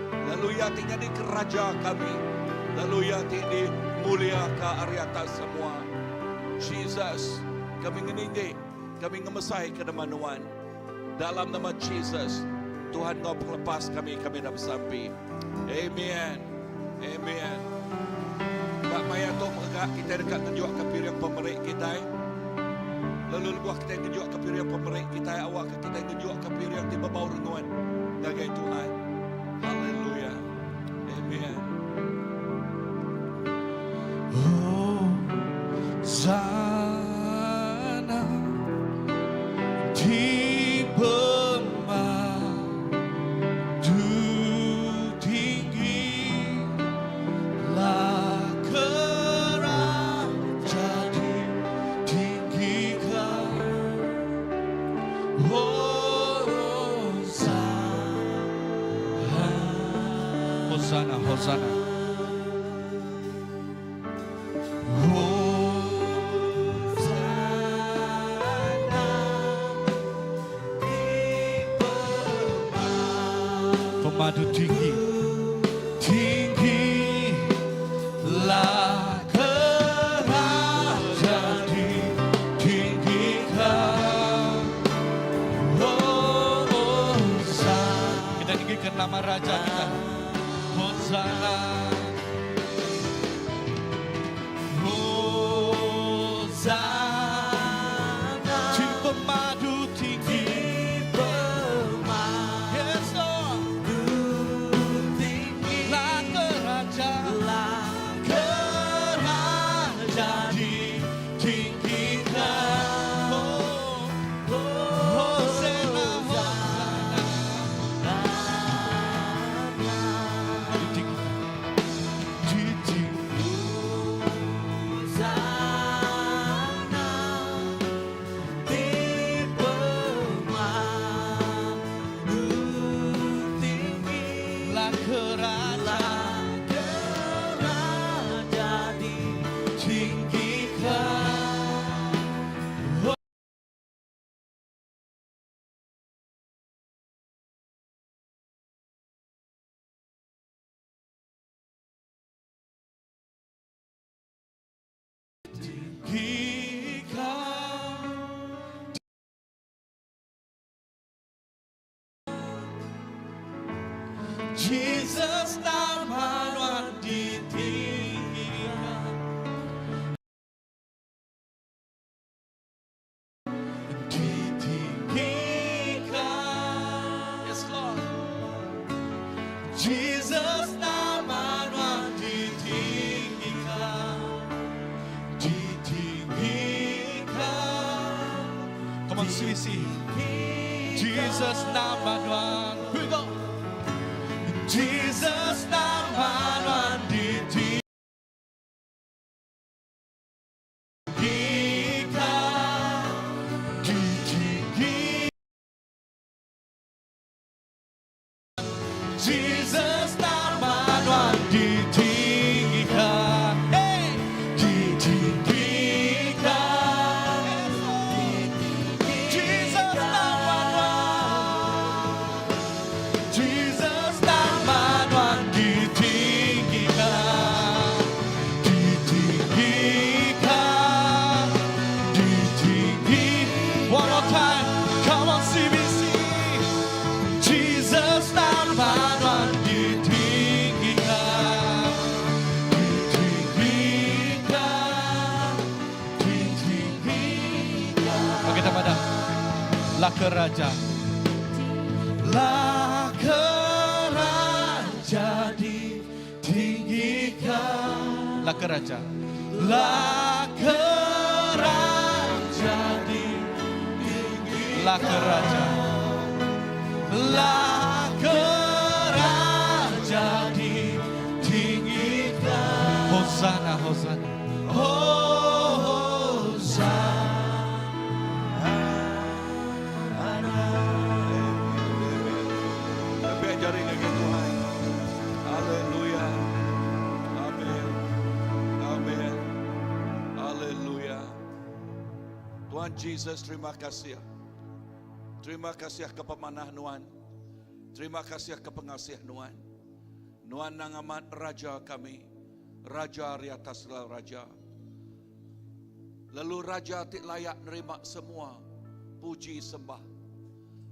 Lalu yatinya di kerajaan kami, lalu yati di mulia ke aryata semua. Jesus, kami ngeninggi, kami ngemesai ke depan Nuan. Dalam nama Jesus, Tuhan kau perlepas kami dah bersampai. Amen. Amen. Pak Maya tu megak kita dekat tunjuk ke piring pemerik kita. Lalu lebuh kita tunjuk ke piring pemerik kita. Awak kita tunjuk ke piring di bawah renungan. Dagai Tuhan. Haleluya. Amen. Hosana di pemadu tinggi. Lah ke raja ditinggikan. Hosana, Hosana. Pemadu tinggi, tinggi lah ke raja ditinggikan. Hosana. Kita tinggikan nama raja kita. Hosana. Hosana. kerajaan ditinggikan. Jesus nama Tuhan ditinggikan, ditinggikan. Yes Lord. Jesus nama Tuhan ditinggikan, ditinggikan. Come on, Sisi. Jesus nama Tuhan. Here we go. Jesus nama Tuhan ditinggikan, ditinggikan. Jesus nama Tuhan ditinggikan, hey, ditinggikan. Jesus nama Tuhan, Jesus nama Tuhan ditinggikan, ditinggikan, ditinggikan. One more time, come on CBC. Jesus nama Tuhan ditinggikan, ditinggikan, ditinggikan. Oke, kita pada lah kerajaan, lah kerajaan ditinggikan, lah kerajaan, lah kerajaan ditinggikan, lah kerajaan, lah kerajaan ditinggikan. Hosana, Hosana, Hosana. Lebih ajarin lagi Tuhan. Haleluya. Amin. Amin. Haleluya. Tuhan Yesus, terima kasih. Terima kasih ke pemanah Nuan. Terima kasih ke pengasih Nuan. Nuan nang amat raja kami. Raja di atas raja. Lalu raja tidak layak nerima semua puji sembah.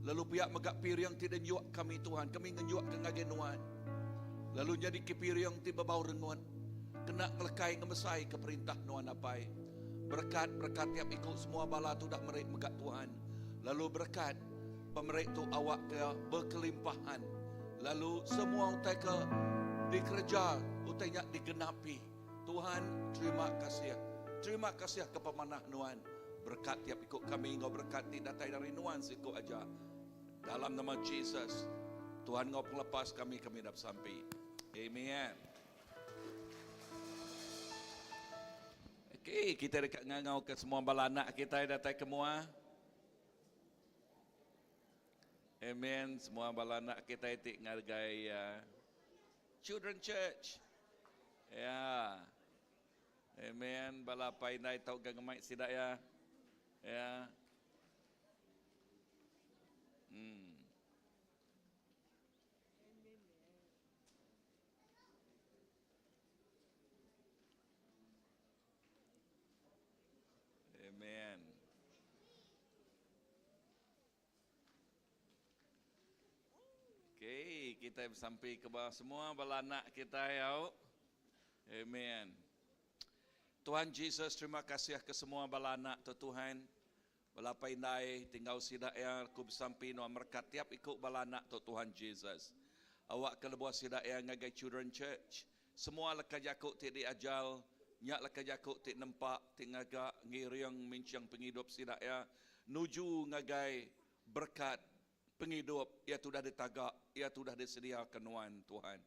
Lalu pihak megak piriang tidak nyuak kami Tuhan. Kami ngenyuak ke ngagen Nuan. Lalu jadi ke piriang tiba bau renguan. Kena ngelekai ngemesai ke perintah Nuan apai. Berkat tiap ikut semua bala tu dah merik megak Tuhan. Lalu berkat pemerik tu awak ke berkelimpahan. Lalu semua utai ke dikerja, utainya digenapi. Tuhan terima kasih. Terima kasih ke pemanah Nuan. Berkat tiap ikut kami, engkau berkat tidak datang dari Nuan siku aja. Dalam nama Jesus, Tuhan engkau pelepas kami dapat sampai. Amen. Okey, kita dekat ngau ke semua balanak kita datang ke mua. Amen. Semua balanak kita itik ngargai Children Church. Ya. Amen. Balapai nai tau gangamai sidak ya. Ya. Amen. Okey, kita sampai ke bawah semua balanak kita ya. Amen. Tuhan Yesus, terima kasih ke semua balanak tu Tuhan. Balapai nai tinggal sidak ya ku sampai no merkat tiap ikut balanak tu Tuhan Yesus. Awak ke lebuah sidak ya ngagai Children Church. Semua leka jakuk ti diajal, nyak leka jakuk ti nempak ti ngagak ngiriang mincang penghidup sidak ya. Nuju ngagai berkat penghidup, ia sudah ditagak, ia sudah disediakan Tuhan.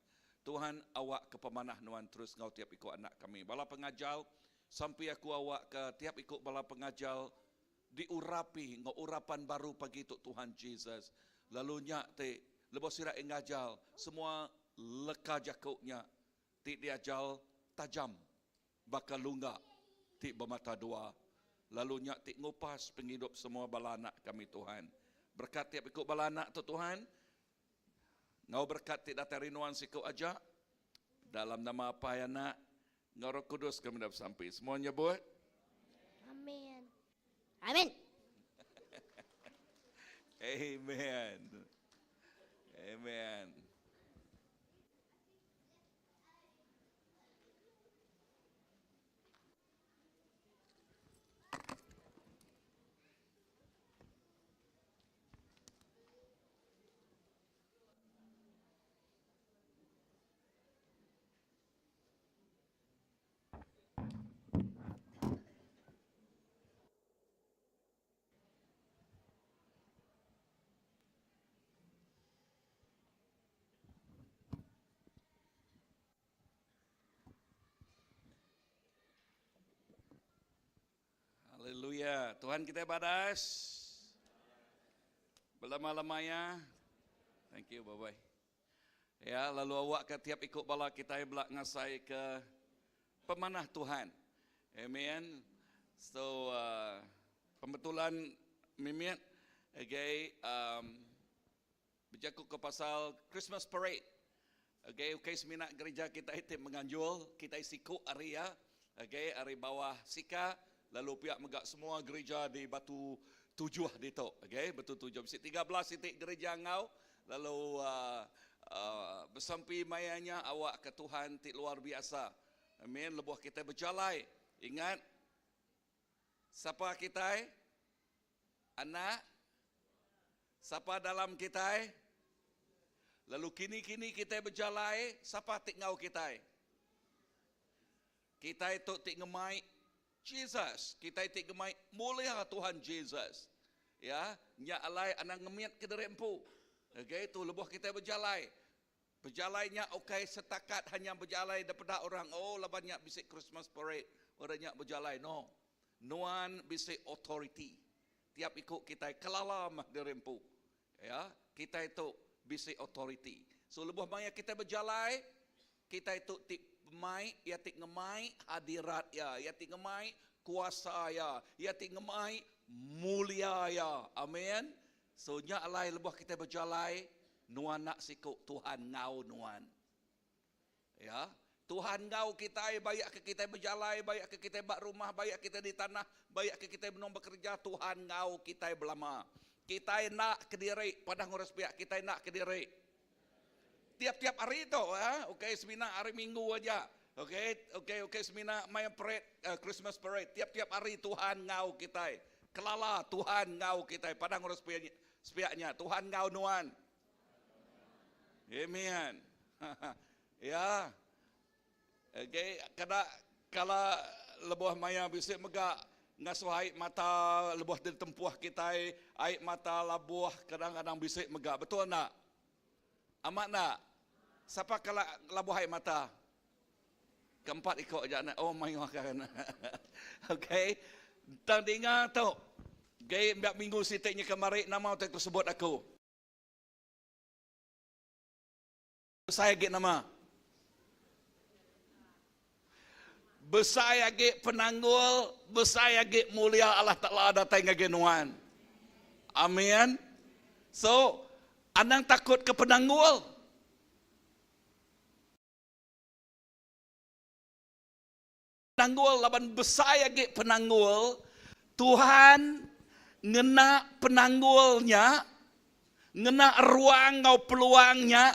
Tuhan awak ke pemanah Nuan terus ngau tiap ikut anak kami. Bala pengajal, sampai aku awak ke tiap ikut bala pengajal, diurapi, ngau urapan baru pagi itu Tuhan Jesus. Lalu nyak te, lepas sirak ngajal, semua leka jakuknya, ti diajal tajam, bakal lunggak, ti bermata dua. Lalu nyak ti ngupas penghidup semua balanak kami Tuhan. Berkat tiap ikut balanak tu Tuhan, ngau berkat ti datang rinuan sikau aja, dalam nama apa ya nak, ngau Roh Kudus kami dah sampai. Semua nyebut? Amin. Amin. Amen. Amen. Haleluya. Tuhan kita badas. Berlama-lama ya. Thank you, bye-bye. Ya, lalu awak ke tiap ikut bala kita belak ngasai ke pemanah Tuhan. Amen. So, pembetulan mimiat, okay, berjakut ke pasal Christmas Parade. Okay, seminat gereja kita itu menganjul, kita siku area, okay, area bawah sika, lalu pihak megak semua gereja di Batu Tujuh itu, okay, Batu Tujuh. 13 titik gereja ngau, lalu bersampi mayanya awak ke Tuhan ti luar biasa. Amin. Lebuh kita berjalai. Ingat, siapa kita? Anak. Siapa dalam kita? Lalu kini kita berjalai, siapa ti ngau kita? Kita itu ti ngemai Jesus. Kita itu ngemai mulia Tuhan Jesus. Ya, nya alai anak ngemiat ke derempu. Okay, itu lebuh kita berjalai. Berjalainya okay, setakat hanya berjalai daripada orang, oh labannya bisik Christmas Parade, orangnya berjalai. No, nuan bisik authority. Tiap ikut kita kelala mah derempu. Ya, kita itu bisik authority. So lebuh maya kita berjalai, kita itu tik mai, ya tik ngemai hadirat ya tik ngemai kuasa ya tik ngemai mulia ya. Amin. So nya alai lebuh kita berjalai, nuan nak sikuk Tuhan ngau nuan. Ya, Tuhan ngau kita, bayak ke kita berjalai, bayak ke kita bak rumah, bayak kita di tanah, bayak ke kita menong bekerja, Tuhan ngau kita belama. Kita nak ke diri, padang urus pihak kita nak ke diri. Tiap-tiap hari itu, ya, okay, semina hari Minggu aja. Okay, semina Maya Parade, Christmas Parade. Tiap-tiap hari Tuhan ngau kita. Kelala Tuhan ngau kita, padang urus pihaknya, Tuhan ngau nuan. Amen. Ya. Okay, kalau lebuh maya bisik megak ngasuh air mata lebuh di tempuh kita, air mata labuh kadang-kadang bisik megak. Betul nak? Amat nak? Siapa kalau labuh air mata? Keempat ikut aja nak. Oh, mayu kan. Okay. Tang dengar tu. Okay, biar minggu sitiknya kemarin nama tu sebut aku. Saya git nama. Besaya git penanggul, besaya git mulia Allah Ta'ala datang ke genuan. Amin. So, anang takut ke penanggul. Penanggul laban besaya git penanggul, Tuhan ngena penanggulnya, ngena ruang ngau peluangnya,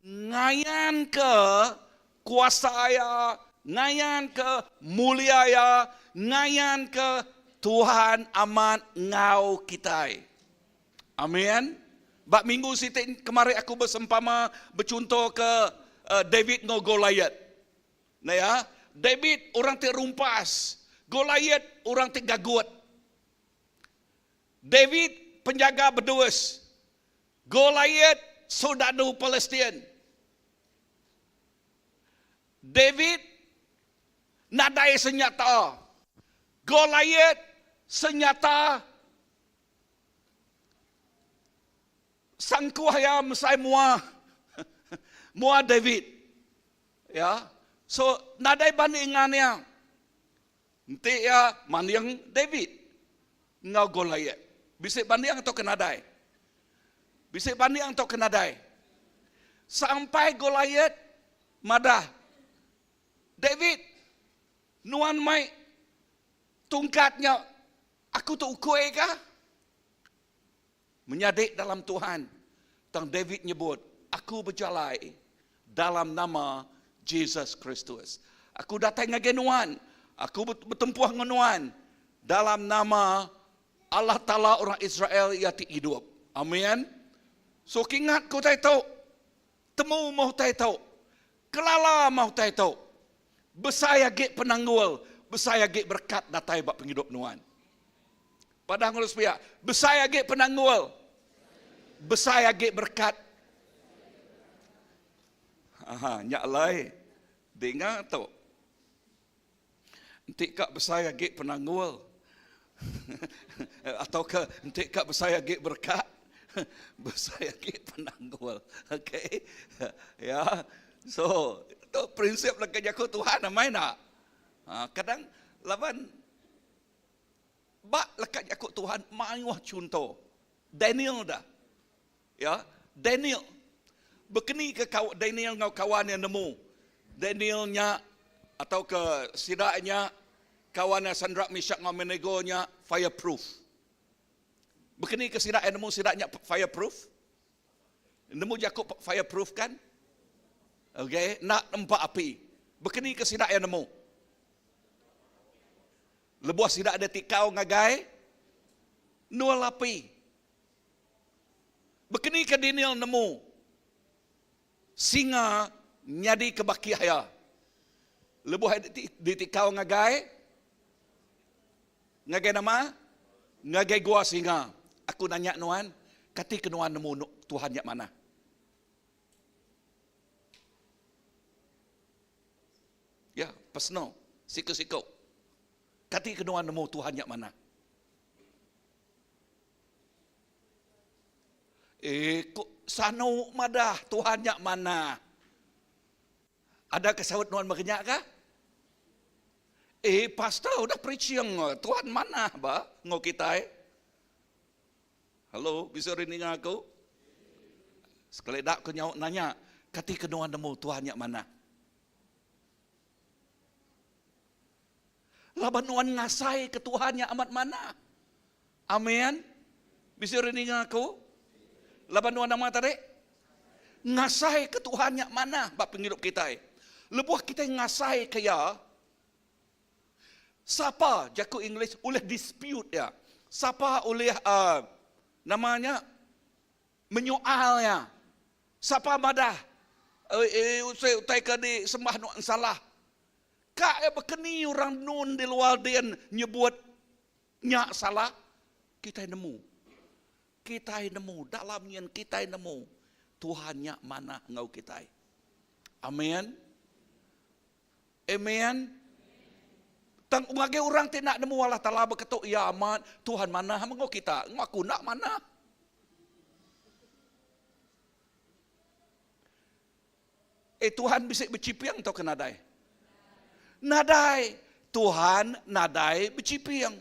ngayan ke kuasa ya, ngayan ke mulia ya, ngayan ke Tuhan aman ngau kita. Amin. Bak minggu sitik kemarin aku bersempama bercontoh ke David no Goliath. Nah ya, David orang terumpas, Goliath orang tergagut. David penjaga berduas, Goliath soldado Palestin. David nadai senjata, Goliath senjata sangkuh ya mesai muah. Mua David. Ya. So nadai bandingannya. Nanti ya banding David. Ngau Goliath. Bisa banding atau kenadai? Bisa banding atau kenadai? Sampai Goliath madah. David, nuan mai tungkatnya, aku tu ukui kah? Menyadik dalam Tuhan. Tang David nyebut, aku berjalai dalam nama Jesus Kristus. Aku datang dengan nuan, aku bertempuh dengan nuan dalam nama Allah Ta'ala orang Israel yang hidup. Amin. So kingat ko tayo, temu mau tayo, kelala mau tayo, besaya ge penanggul, besaya ge berkat datai bak penghidup nuan. Padahal ngulus pihak, besaya ge penanggul, besaya ge berkat. Aha, nyak lai, dengar tu. Nanti kak besaya ge penanggul, atau ke nanti kak besaya ge berkat. Besaya ge penanggul. Okay. Ya. So, itu prinsip lagi aku Tuhan namai nak. Kadang lawan bak lekat aku Tuhan maiwah contoh. Daniel dah. Ya, Daniel. Bekeni ke Daniel ngau kawan yang nemu. Danielnya atau ke sidaknya kawannya Sandrak Meshach ngau Abednego-nya fireproof. Bekeni ke sidak yang nemu sidaknya fireproof. Nemu Yakub fireproof kan? Okay, nak nampak api. Bekeni ke sidak yang nemu. Lebuah sidak ada tikau ngagai. Nual api. Bekeni ke Daniel nemu. Singa nyadi ke baki haya. Lebuah di tikau ngagai. Ngagai nama? Ngagai gua singa. Aku nanya nuan, kati ke nuan nemu Tuhan yang mana? Ya, personal, siku-siku. Kati ke nuan nemu Tuhan yang mana? Sanu madah Tuhan yang mana? Ada kesawat nuan makenyak kah? Pastor udah preaching Tuhan mana ba? Ngau kita Halo, bisa rini aku? Sekali dak aku nanya, kati kedua nemu Tuhan yang mana? Laban nuan ngasai ke Tuhan yang amat mana? Amin. Bisa rini aku? Laban nuan nama tadi? Ngasai ke Tuhan yang mana? Bak penghidup kita. Lebuah kita ngasai kaya. Siapa jaku English oleh dispute ya? Siapa oleh namanya menyoalnya. Siapa madah? Utai ke di sembah nuan salah. Kak berkeni orang nun di luar dia nyebut nyak salah. Kita nemu. Kita nemu. Dalam yang kita nemu. Tuhan nyak mana ngau kita. Amin. Amin. Tang umage orang tidak nemu Allah Ta'ala berketuk, ya amat, Tuhan mana mengau kita, ngaku nak mana. Tuhan bisa bercipiang atau kenadai? Nadai. Tuhan nadai bercipiang.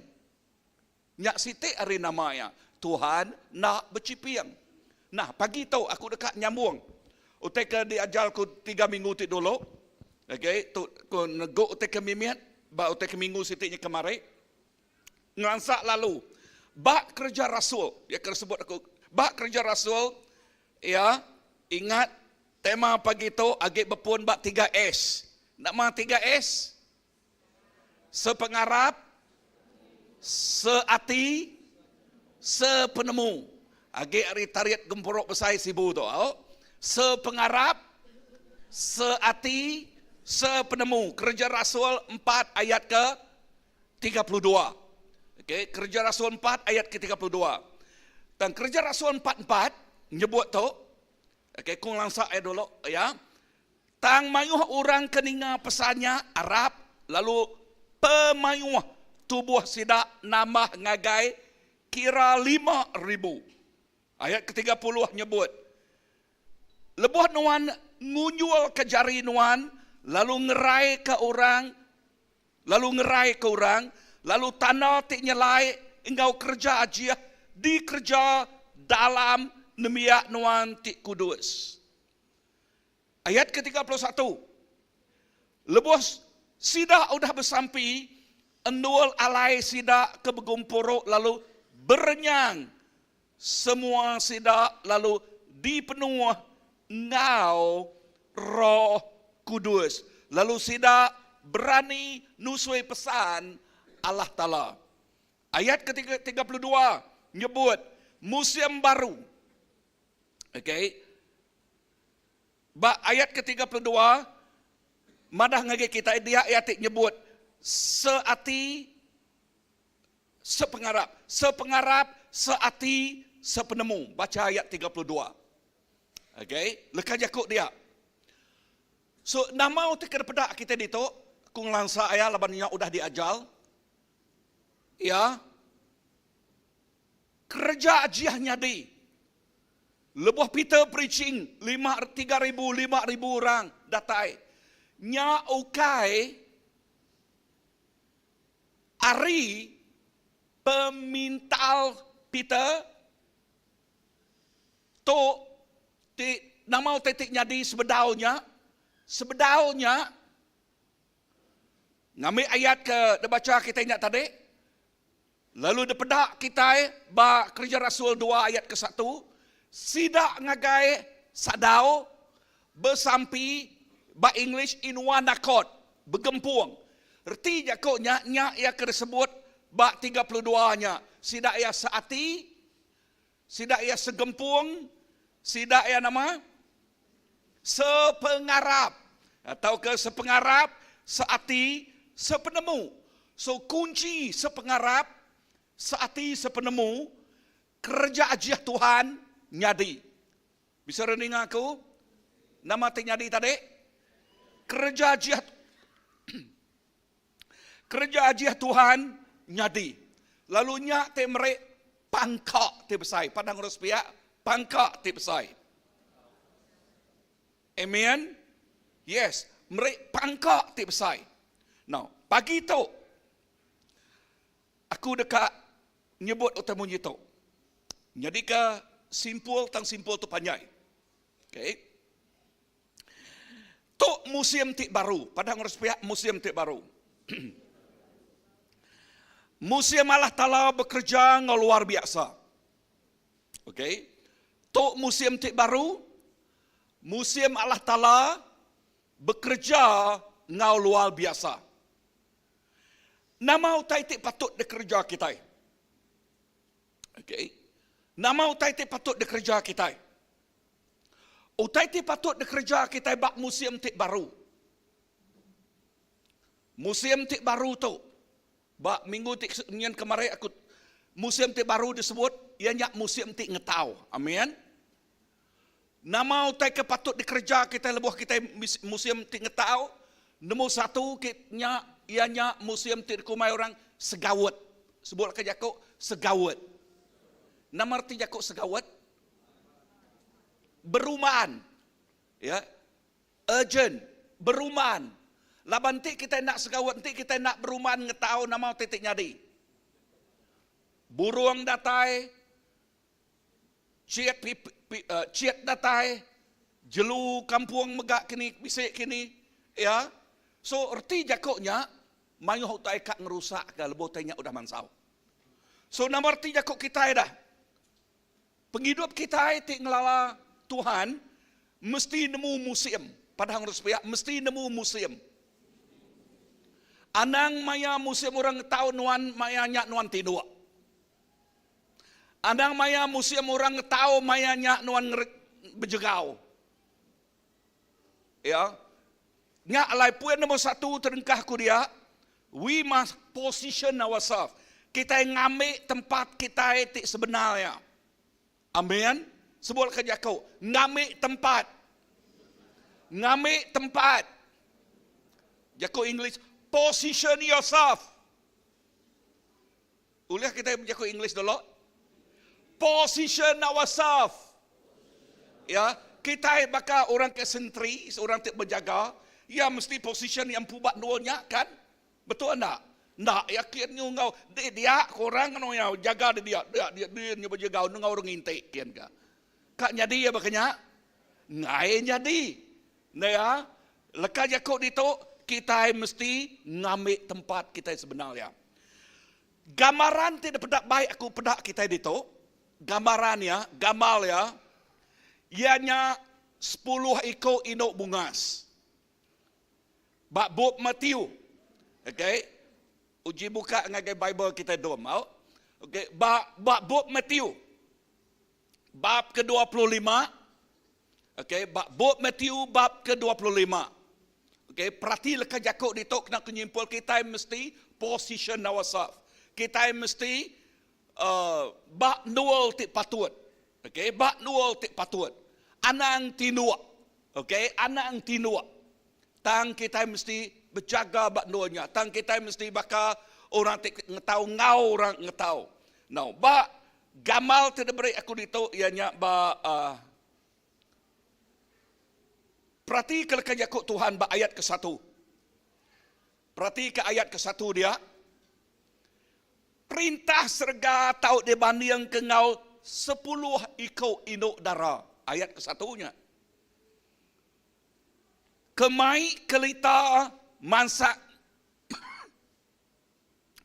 Nyak siti hari namanya. Tuhan nak bercipiang. Nah, pagi tahu aku dekat nyambung. Utai ke diajar ku 3 minggu ti dulu. Okay, tu ku nego utai ke mimiat. Ba utai ke minggu sitiknya kemarin. Ngansak lalu. Bak kerja Rasul. Ya tersebut aku. Bak kerja Rasul. Ya. Ingat. Tema pagi itu. Agak berpun bak 3S. Nama 3S. Sepengarap. Seati. Sepenemu. Agak hari tariat gempuruk besar sibu tu. Sepengarap. Seati. Sepenemu. Kerja Rasul 4 ayat ke 32. Okay. Kerja Rasul 4 ayat ke 32. Dan kerja Rasul 44 nyebut tu. Okay. Kung langsa ayat dulu. Ya. Tang mayuh orang keninga pesannya Arab. Lalu pemayuh tubuh sidak nambah ngagai kira 5,000. Ayat ke 30 nyebut. Lebuh nuan ngunyul ke jari nuan, lalu ngerai ke orang, lalu tanah tik nyelai, engkau kerja aja, dikerja dalam nemiak nuan tik kudus. Ayat ke-31. Lebos sida udah bersampi, endul alai sida ke begumporo, lalu berenyang semua sida, lalu dipenuh ngau Roh Kudus. Lalu sida berani nusui pesan Allah Ta'ala. Ayat ke-32 nyebut musim baru. Okay. Ayat ke-32 madah ngage kita dia ayat nyebut seati sepengarap, seati sepenemu. Baca ayat 32. Okay, lekah jakuk dia. So, nama utik kedepedak kita dito, kung langsa ayah labannya udah diajal. Ya. Kerja ajiahnya di. Lebuh Peter preaching, 3,000 orang datai. Nya ukai ari pemintal Peter to nama titik nyadi sebedaunya ngambil ayat ke dibaca kita ingat tadi, lalu dipedak kita ba Kerja Rasul 2 ayat ke-1, sidak ngagai sadau bersampi ba English in one accord, bergempuang. Erti jakoknya nya ia tersebut ba 32-nya, sidak ia seati, sidak ia segempuang, sidak ia nama sepengarap, atau ke sepengarap, seati, sepenemu. So kunci sepengarap, seati, sepenemu, kerja ajiah Tuhan nyadi. Bisa renung aku? Nama ti nyadi tadi? Kerja ajiah Tuhan nyadi. Lalu nya te merek pangkak te besai. Padang urus pihak pangkak te besai. Amen. Yes, mereka pangkak ti besai. Now, pagi tu aku dekat nyebut utamunya tu. Jadi ke simpul tu panjang. Okay. Tu musim ti baru, padang harus pihak musim ti baru. Musim Allah Ta'ala bekerja luar biasa. Okay. Tu musim ti baru, musim Allah Ta'ala bekerja luar biasa. Nama utai ti patut dikerja kita. Okay. Nama utai ti patut dikerja kita. Utai ti patut dikerja kita bak musim ti baru. Musim ti baru tu. Bak minggu ti kemarin aku musim ti baru disebut ianya musim ti ngetau. Amin. Nama utai ke patut dikerja kita lebuh kita musim ti ngetau. Nombor satu kitnya ianya musim ti kumai orang segawat. Sebut ke jakok segawat. Nama arti jakok segawat? Berumahan. Ya. Urgent, berumahan. Laban ti kita nak segawat, nanti kita nak berumahan ngetau nama titik nyadi. Burung datai, ciet datai, jelu kampung megak kini, bisik kini, ya. So, erti jakoknya, mayu hutai kak ngerusak ke lebih tanya udah mansau. So, nama erti jakok kita dah. Penghidup kita itu ngelala Tuhan, mesti nemu musim. Padahal harus pihak, mesti nemu musim. Anang maya musim orang tahu nuan maya nyak nuan tinua. Anang maya musim orang tahu maya nyak nuan bejegau. Ya. Nyak alai puan nombor satu terengkah ku dia. We must position ourselves. Kita ngambil tempat kita itu sebenarnya. Amin. Sebut kerja kau. Ngambil tempat. Ngambil tempat. Jago English. Position yourself. Ulah kita jago English dulu. Position ourselves. Ya. kita bakal orang ke sentri, seorang tik berjaga, ya mesti position yang pubat duanya kan? Betul tak? Nak yakin ngau dia korang kan yang jaga dia berjaga ngau orang intik kian ka. Kak jadi ya bakanya ngai jadi. Nah ya, lekas jakok itu kita mesti ngambil tempat kita sebenarnya. Gambaran tidak pedak baik aku pedak kita itu. Gambarannya, gamal ya. Ianya 10 ekor induk bungas. Bab Bob Matthew. Okey. Uji buka ngagai Bible kita dom mau. Okey, bab Bob Matthew. Bab ke-25. Okey, bab Bob Matthew bab ke-25. Okey, perhati lekas jakok ditok nak menyimpul kita mesti position ourselves. Kita mesti bak nual tik patut. Okey, bak nual tik patut. Anang tinuak. Okey, anang tinuak. Tang kita mesti berjaga bak nualnya. Tang kita mesti bakal orang tik ngetau ngau orang ngetau. Now, bak gamal tidak beri aku ditok ianya bak perhati kalau jakok Tuhan bak ayat ke-1. Perhati ke ayat ke-1 dia. Perintah serga tau dibanding ke ngau 10 ekor induk dara. Ayat ke-1-nya. Kemai kelita mansak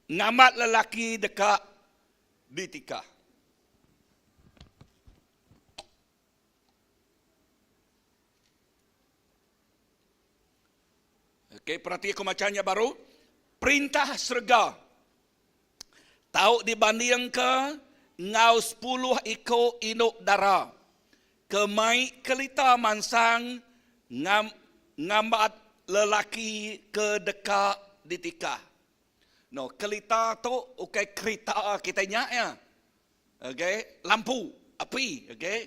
ngamat lelaki dekat ditikah. Okey, perhati aku macamnya baru. Perintah serga. Tahu dibanding ke ngau 10 ekor induk dara. Kemai kelita mansang ngambat lelaki ke dekat ditikah. No, kelita tu okay, kereta kita nyak ya. Okey, lampu, api, okey.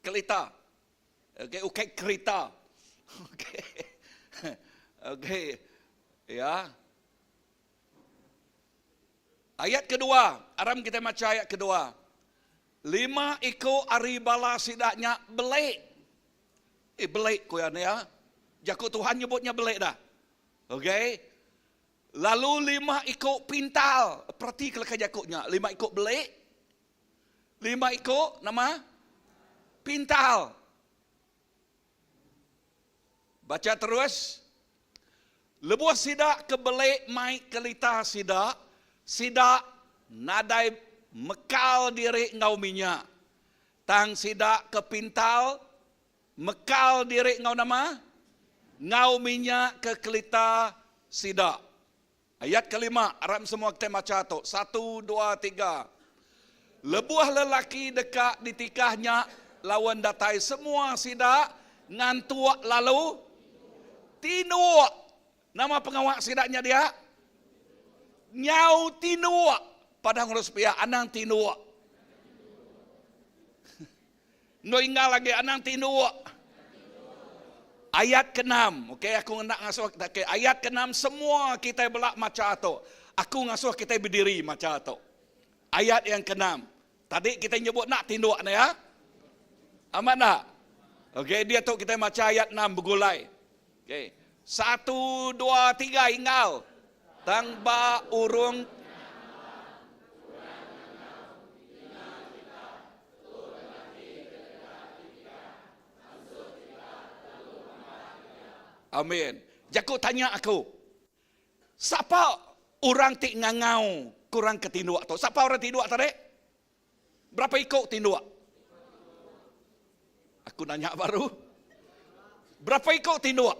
Kelita. Okey, okay, kereta. Okey. Okey. Ya. Ayat kedua, aram kita baca ayat kedua. 5 ekor ari bala sidaknya belik. Belik ko ya. Jakut Tuhan nyebutnya belik dah. Okey. Lalu 5 ekor pintal. Perhati kelak jakutnya. 5 ekor belik. 5 ekor nama pintal. Baca terus. Lebuh sidak ke belik mai kelita sidak. Sidak nadai mekal diri ngau minyak. Tang sidak ke pintal mekal diri ngau nama ngau minyak ke kelita sidak. Ayat kelima, aram semua kita baca tu. 1, 2, 3. Lebuah lelaki dekat ditikahnya lawan datai semua sidak ngantuak lalu tinuak. Nama pengawak sidaknya dia Nyau tinuak. Padang urus pihak anang tinuak. No ingat lagi anang tinuak. Ayat ke-6. Okey, aku nak ngasuh okay. Ayat ke-6 semua kita belak macam tu. Aku ngasuh kita berdiri macam tu. Ayat yang ke-6. Tadi kita nyebut nak tinuak ni ya. Amat tak? Okey, dia tu kita macam ayat 6 bergulai. Okey. 1, 2, 3 ingal. Tang ba urung Amin. Jakut tanya aku. Siapa orang tik ngangau kurang ketinduak tu? Siapa orang tinduak tadi? Berapa ikut tinduak? Aku nanya baru. Berapa ikut tinduak?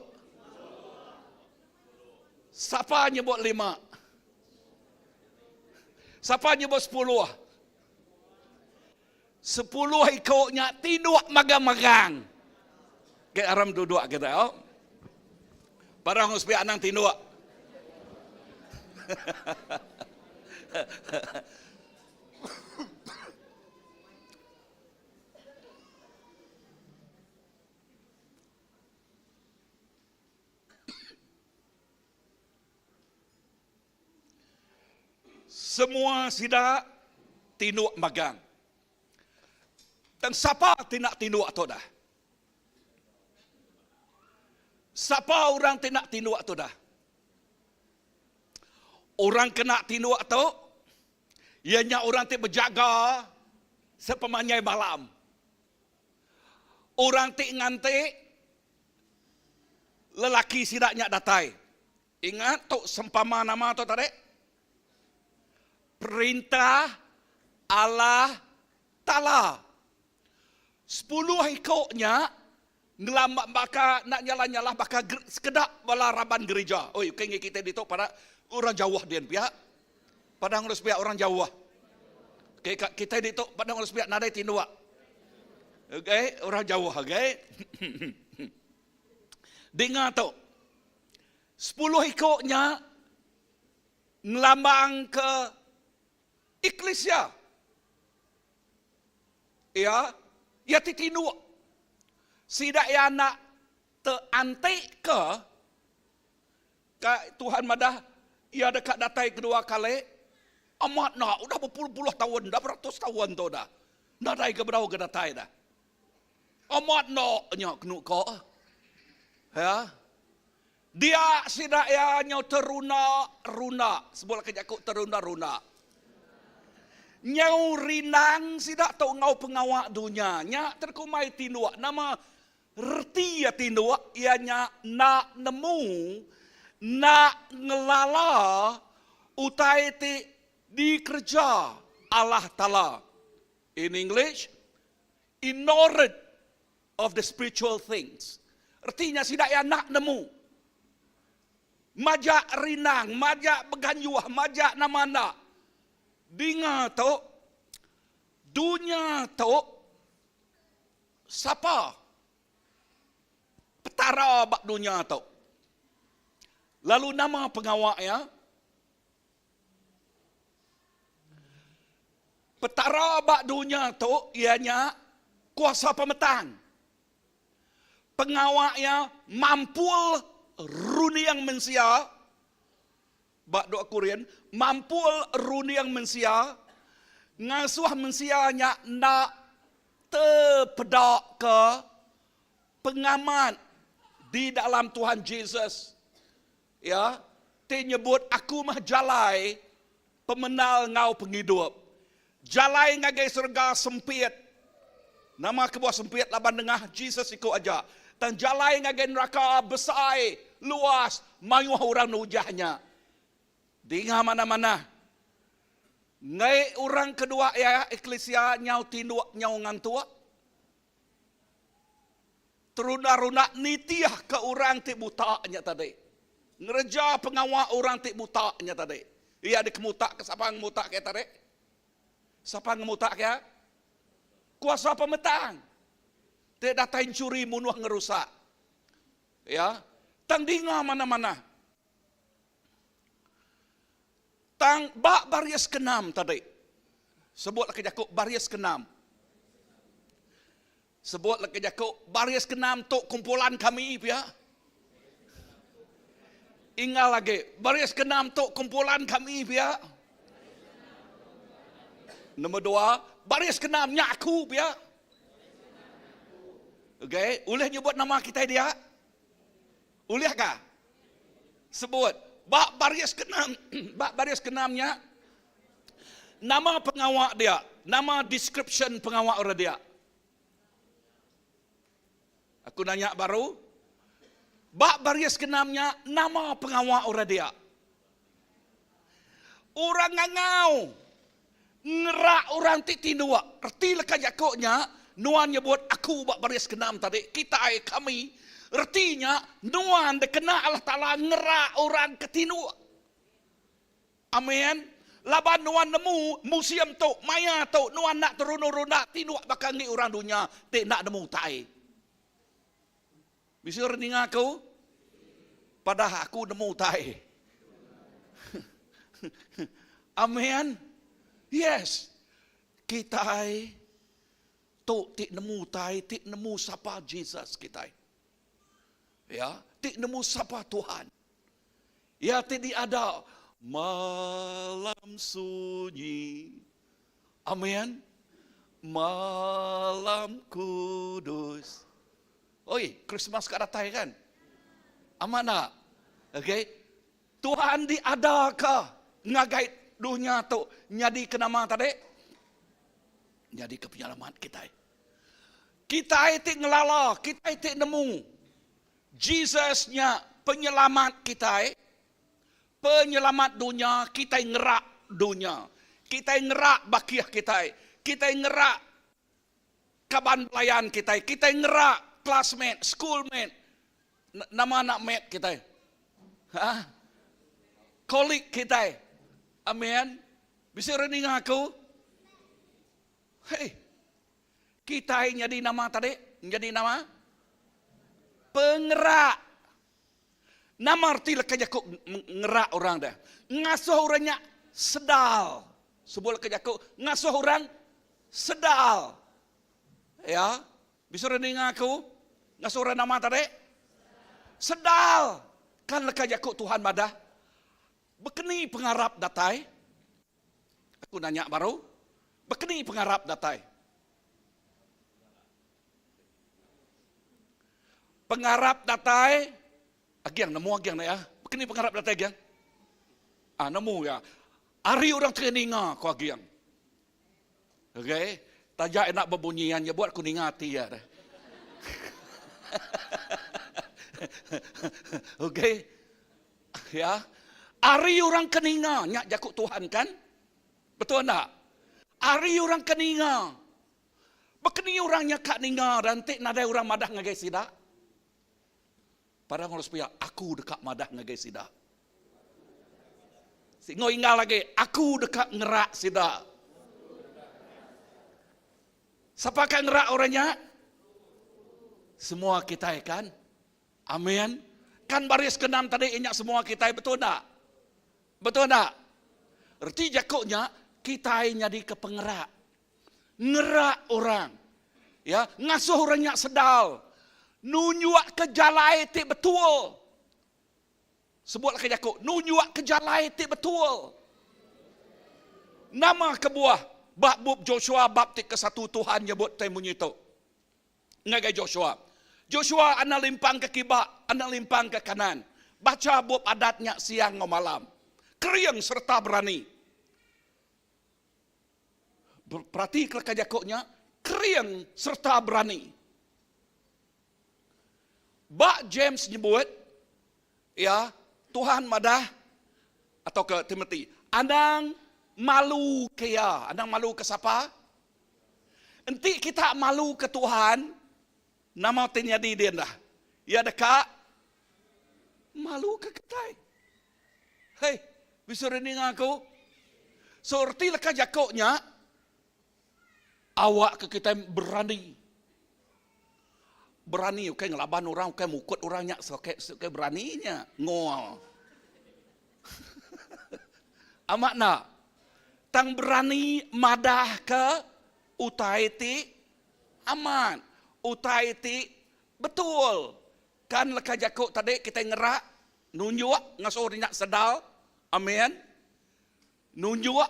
Siapa nyebut 5? Siapa nyebut 10? 10 ikutnya tinduak magang-magang. Ke aram duduk kita. Oh. Parang huspi anang tinduak. Semua sida tinduak magang. Dan siapa tidak tinduak tu dah? Siapa orang ti nak tinuak tu dah? Orang kena tinuak tu, ianya orang ti berjaga sepemanyai malam. Orang ti nganti lelaki sidaknya datai. Ingat tu sempama nama tu tadi? Perintah Allah Ta'ala. 10 ikutnya ngelambak baka nak nyala-nyala baka sekedap bala raban gereja. Oi, kengi kita ditok pada orang Jawa dian pihak. Pada ngurus pihak orang Jawa. Okay, kita ditok pada ngurus pihak nadai tinduak. Okay, orang Jawa, okay. Dengar tu. 10 ikutnya ngelambang ke Eklesia. Ya, ya titinu. Sidak ya nak teantik ke Tuhan madah ia dekat datai kedua kali. Amat nak, udah berpuluh-puluh tahun, dah beratus tahun tu dah. Datai ke berau ke datai dah. Amat nak nya kenu ko. Ya. Dia sidak ya nyau teruna. Sebuah kejakuk teruna. Nyau rinang sidak tau ngau pengawak dunia. Nya terkumai tinuak. Nama reti ya tinuak. Ianya nak nemu. Nak ngelala. Utai ti dikerja Allah Ta'ala. In English. Ignorant of the spiritual things. Artinya sidak ya nak nemu. Majak rinang. Majak beganyuah. Majak namana. Dengar tu, dunia tu, siapa? Petara bak dunia tu. Lalu nama pengawaknya, petara bak dunia tu, ianya kuasa pemetang. Pengawaknya mampu runi yang mensia, bak doa Korean, mampu runi yang mensia, ngasuh mensianya nak terpedak ke pengamat di dalam Tuhan Yesus. Ya, dia nyebut aku mah jalai pemenal ngau penghidup. Jalai ngagai surga sempit. Nama kebuah sempit laban dengah Jesus ikut aja. Dan jalai ngagai neraka besar, luas, mayuh orang nujahnya. Dengar mana-mana. Ngai orang kedua ya eklesia nyau tinduk nyau ngantua. Teruna-runa nitiah ke orang ti butaknya tadi. Ngereja pengawal orang ti butaknya tadi. Ia ada kemutak ke siapa ngemutak ke tadi? Siapa ngemutak ya? Kuasa pemetang. Tidak datain curi munuh ngerusak. Ya. Tang dengar mana-mana. Tang bak baris ke-6 tadi. Sebutlah ke Jakub baris ke-6. Sebutlah ke Jakub baris ke-6 tu kumpulan kami ya. Ingat lagi, baris ke-6 tu kumpulan kami ya. Nombor 2, baris ke-6 nyaku ya. Okey, boleh nyebut nama kita dia? Boleh kah? Sebut. Bak baris ke-6, bak baris ke-6-nya, nama pengawak dia, nama description pengawak orang dia. Aku nanya baru, bak baris ke-6-nya, nama pengawak orang dia. Orang ngangau, ngerak orang tindua. Erti lekat jakuknya, Nuan nyebut aku bak baris ke-6 tadi, kita kami. Artinya, Nuan dekena Allah Ta'ala ngerak orang ketinu. Amin. Laban Nuan nemu museum tu, maya tu, Nuan nak teruna-runa, tinu bakal ngi orang dunia, tak nak nemu tai. Bisa renang aku? Padahal aku nemu tai. Amin. Yes. Kita tu tik nemu tai, tik nemu siapa Jesus kita. Ya, tik nemu siapa Tuhan. Ya, tidak ada malam sunyi. Amin. Malam kudus. Oi, Christmas kat datang kan? Amanah. Okey. Tuhan diadakah ngagai dunia tu jadi ke nama tadi? Jadi ke penyelamat kita. Kita itu ngelala, kita itu nemu. Jesusnya penyelamat kita. Penyelamat dunia, kita ngerak dunia. Kita ngerak bakiah kita. Kita ngerak kaban pelayan kita. Kita ngerak classmate, schoolmate. Nama anak mate kita. Kolik kita. Amin. Bisa rening aku? Hei. Kita jadi nama tadi? Jadi nama? Penggerak. Nama arti lekajak ngerak orang dah. Ngasuh orangnya sedal. Sebuah lekajak ngasuh orang sedal. Ya. Bisa rening aku? Ngasuh orang nama tadi? Sedal. Kan lekajak Tuhan madah. Bekeni pengharap datai. Aku nanya baru. Bekeni pengharap datai. Pengharap datai. Agiang nemu agiang ya. Bekeni pengharap datai agiang. Nemu ya. Hari orang traininga ko agiang. Okey. Tajak enak berbunyian ya buat ku ningati ya. Okey. Ya. Ari orang keninga, nyak jakuk Tuhan kan? Betul tak? Ari orang keninga. Bekeni orangnya kak ninga dan tik nadai orang madah ngagai sidak. Padahal harus pihak, aku dekat madah ngagai sidak. Singo ingal lagi, aku dekat ngerak sidak. Siapa kan ngerak orangnya? Semua kita kan? Amin. Kan baris ke-6 tadi inyak semua kita, betul tak? Betul tak? Erti jakuknya kita jadi ke penggerak. Ngerak orang. Ya, ngasuh orangnya sedal. Nunjuk ke jalai ti betul. Sebutlah ke jakuk, nunjuk ke jalai ti betul. Nama kebuah bab Joshua bab ti ke-1 Tuhan nyebut temunya itu. Ngagai Joshua. Joshua anak limpang ke kibak, anak limpang ke kanan. Baca bab adatnya siang atau malam. Keriang serta berani. Perhati kelakar jakuknya. Keriang serta berani. Bak James nyebut. Ya. Tuhan madah. Atau ke Timothy. Andang malu ke ya. Andang malu ke siapa? Nanti kita malu ke Tuhan. Nama tinya di dia dah. Ya dekat. Malu ke kita. Hei. Bisa rening aku. Seperti lekah jakuknya. Awak ke kita berani. Berani. Okay, ngelaban orang. Okay, mukut orangnya. Okay, beraninya. Ngol. Amat nak. Tang berani madah ke. Utai ti. Aman. Utai ti. Betul. Kan lekah jakuk tadi kita ngerak. Nunjuk. Ngasuh rinyak sedal. Amin. Nunjuk,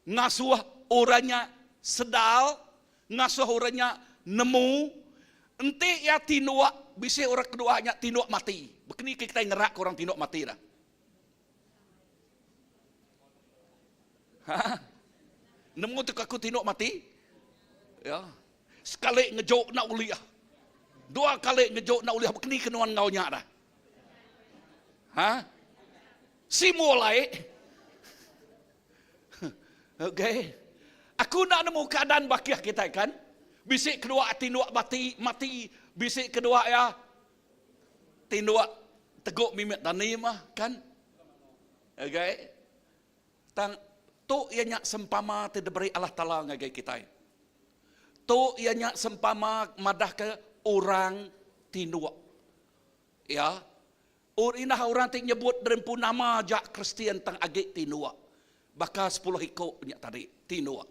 ngasuh orangnya sedal, ngasuh orangnya nemu. Enti ya tinuk, bisa orang keduanya tinuk mati. Begini kita ngerak orang tinuk mati dah. Nemu tu aku tinuk mati. Ya. Sekali ngejok nak uliah. 2 kali ngejok nak uliah. Begini kenuan ngaunya dah. Si mulai. Okey. Aku nak nemu keadaan bakiah kita kan. Bisik kedua tinuk mati. Bisik kedua ya. Tinuk teguk mimik tani mah kan. Okey. Tang tu ianya sempama tidak beri Allah Taala ngagai kita. Tu ianya sempama madah ke orang tinuk. Ya. Inah orang ting nyebut derempu nama jak Kristian tang agik tinua. Bakal 10 hikoknya tadi tinua.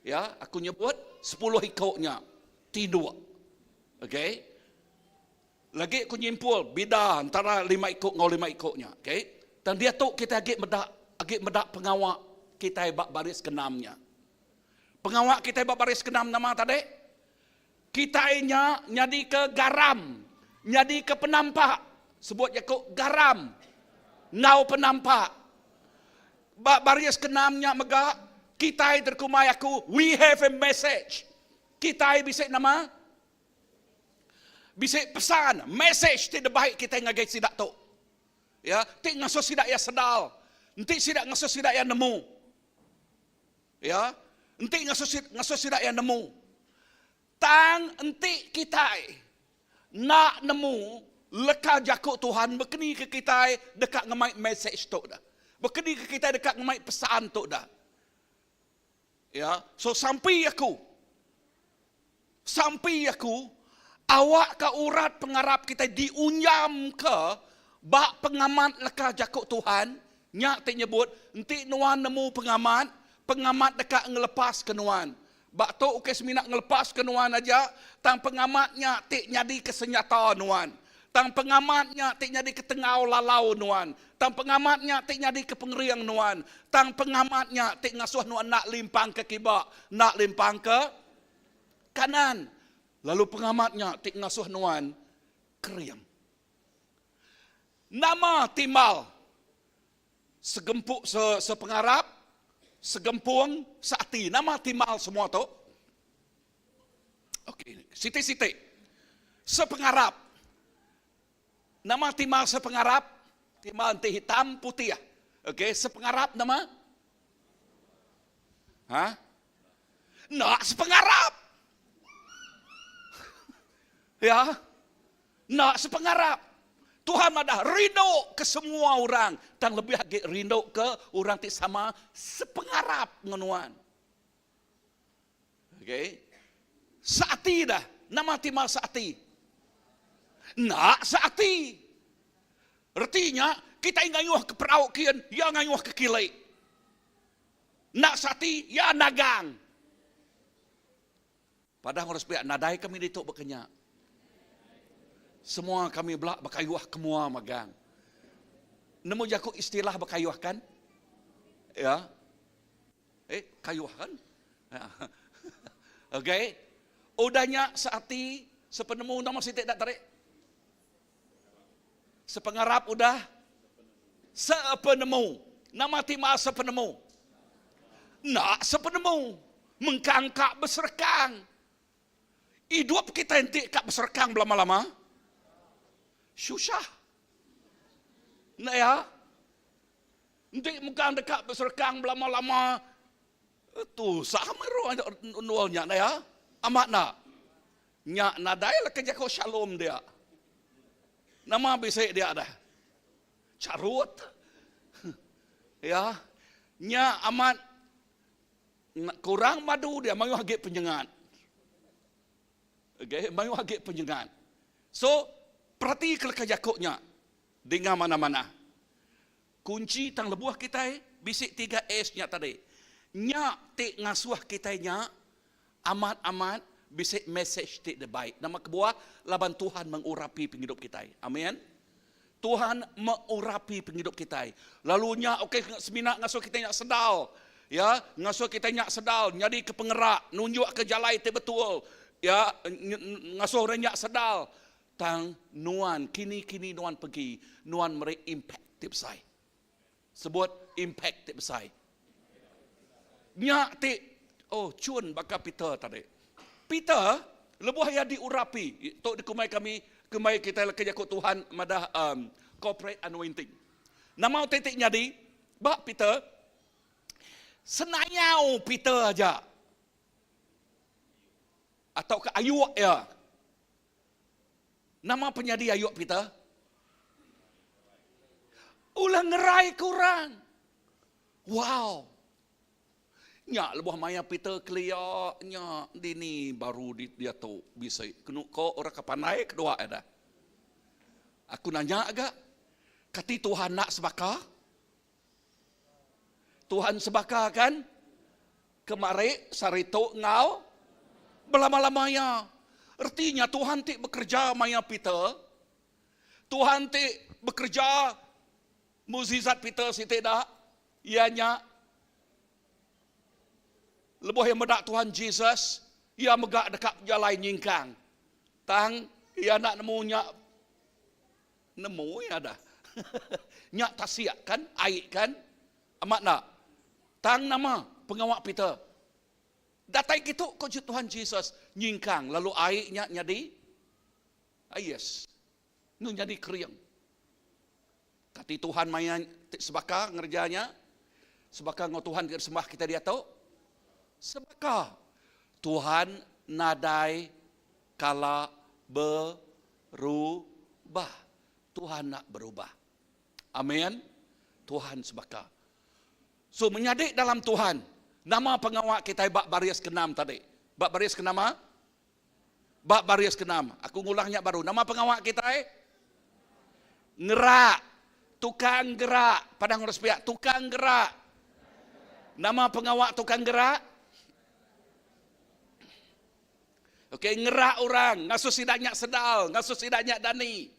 Ya, aku nyebut 10 hikoknya tinua. Okey. Lagi aku nyimpul beda antara 5 ikok ngau 5 ikoknya. Okey. Dan dia tu kita agik medak pengawak kita bab baris ke-6-nya. Pengawak kita bab baris ke-6 nama tadi. Kita inya nyadi ke garam, nyadi ke penampak. Sebut Yakub garam. Ngau penampak. Baris kenamnya megak. Kita terkumai aku. We have a message. Kita bisik nama. Bisik pesan. Message tidak baik kita ngagai sidak tu. Ya, tik ngasuh sidak ya sedal. Nanti sidak ngasuh sidak ya nemu. Ya, nanti ngasuh sidak ya nemu. Tang nanti kita nak nemu leka jakuk Tuhan berkeni ke kita dekat ngemai message tu dah. Berkeni ke kita dekat ngemai pesan tu dah. Ya, so sampai aku awak ke urat pengarap kita diunyam ke bak pengamat leka jakuk Tuhan, nyak te nyebut enti nuan nemu pengamat dekat ngelepas ke nuan. Bak tu ukes minak ngelepas ke nuan aja, tang pengamatnya te nyadi ke senyata nuan. Tang pengamatnya te nyadi ke tengau lalau nuan. Tang pengamatnya te nyadi ke pengeriang nuan. Tang pengamatnya te ngasuh nuan nak limpang ke kibak, nak limpang ke kanan. Lalu pengamatnya te ngasuh nuan keriang. Nama timal segempuk sepengarap, segempuang saati. Nama timal semua tu. Okey, siti-siti. Sepengarap. Nama timal sepengarap, timal nanti hitam putih ya. Okey, sepengarap nama? Hah? Nak sepengarap. Ya. Nak sepengarap. Tuhan ada rindu ke semua orang. Dan lebih lagi rindu ke orang yang sama sepengarap ngenuan. Okey. Saati dah. Nama timal saati. Nak saati. Artinya, kita ngayuh ke perauk kian, ya ngayuh ke kilai. Nak saati, ya nagang. Padahal harus biar nadai kami dituk berkenyak. Semua kami belak berkayuh kemua magang. Nemu jakuk istilah berkayuh kan? Ya. Kayuh kan? Ya. Okey. Udahnya saati sepenemu nama sitik tak tarik. Sepengarap udah sepenemu. Nama timal sepenemu. Nak sepenemu. Mengkangkak berserkang. Hidup kita nanti kak berserkang lama-lama. Susah. Nak ya? Nanti muka dekat berserkang lama-lama. Tu sama roh nualnya nak ya? Amat nak. Nyak nadai lah kerja kau shalom dia. Nama bisik dia dah. Carut. Ya. Nyak amat kurang madu dia mayu hagit penjengat. Okey, mayu hagit penjengat. So, perhati kelaka jakuknya dengan mana-mana. Kunci tang lebuah kita bisik 3S nya tadi. Nya tik ngasuh kita nya amat-amat bisik message tik baik. Nama kebuah laban Tuhan mengurapi penghidup kita. Amin. Tuhan mengurapi penghidup kita. Lalu nya okey seminak ngasuh kita nya sedal. Ya, ngasuh kita nya sedal, jadi ke pengerak, nunjuk ke jalan itu betul. Ya, ngasuh renyak sedal. Tang nuan kini nuan pergi, nuan mereka impact tip saya. Sebut impact tip saya. Nyak tik cun baka Peter tadi. Peter lebuh ya diurapi. Tok dikumai kemai kita kerja ku Tuhan madah corporate anointing. Nama titik nyadi bak Peter senayau Peter aja. Atau ke ayuk ya. Nama penyadi ayuk Peter? Ulang ngerai kurang. Wow. Nyak lebuh maya Peter clear nya dini baru dia tu bisa kenu ko orang kapanai kedua ada. Aku nanya agak kati Tuhan nak sebaka? Tuhan sebaka kan? Kemari sarito ngau belama-lamanya. Artinya Tuhan tik bekerja maya Peter. Tuhan tik bekerja mukjizat Peter si tidak. Ianya lebuh yang medak Tuhan Jesus. Ia megak dekat jalan nyingkang. Tang ia nak nemunya Nemu ya dah. Nyak tasiak kan, aik kan. Amat nak. Tang nama pengawak Peter. Datai gitu ko Tuhan Yesus nyingkang lalu airnya nyadi. Yes. Nu nyadi kriang. Kati Tuhan mayan sebaka ngerjanya. Sebaka ngau Tuhan sembah kita dia tahu. Sebaka Tuhan nadai kala berubah. Tuhan nak berubah. Amin. Tuhan sebaka. So menyadik dalam Tuhan. Nama pengawak kita bak baris ke-6 tadi. Bak baris ke-6 ha? Bak baris ke-6. Aku ngulangnya baru. Nama pengawak kita ngerak. Tukang gerak. Padang urus pihak. Tukang gerak. Nama pengawak tukang gerak. Okey, ngerak orang. Ngasuh sidaknya sedal. Ngasuh sidaknya dani.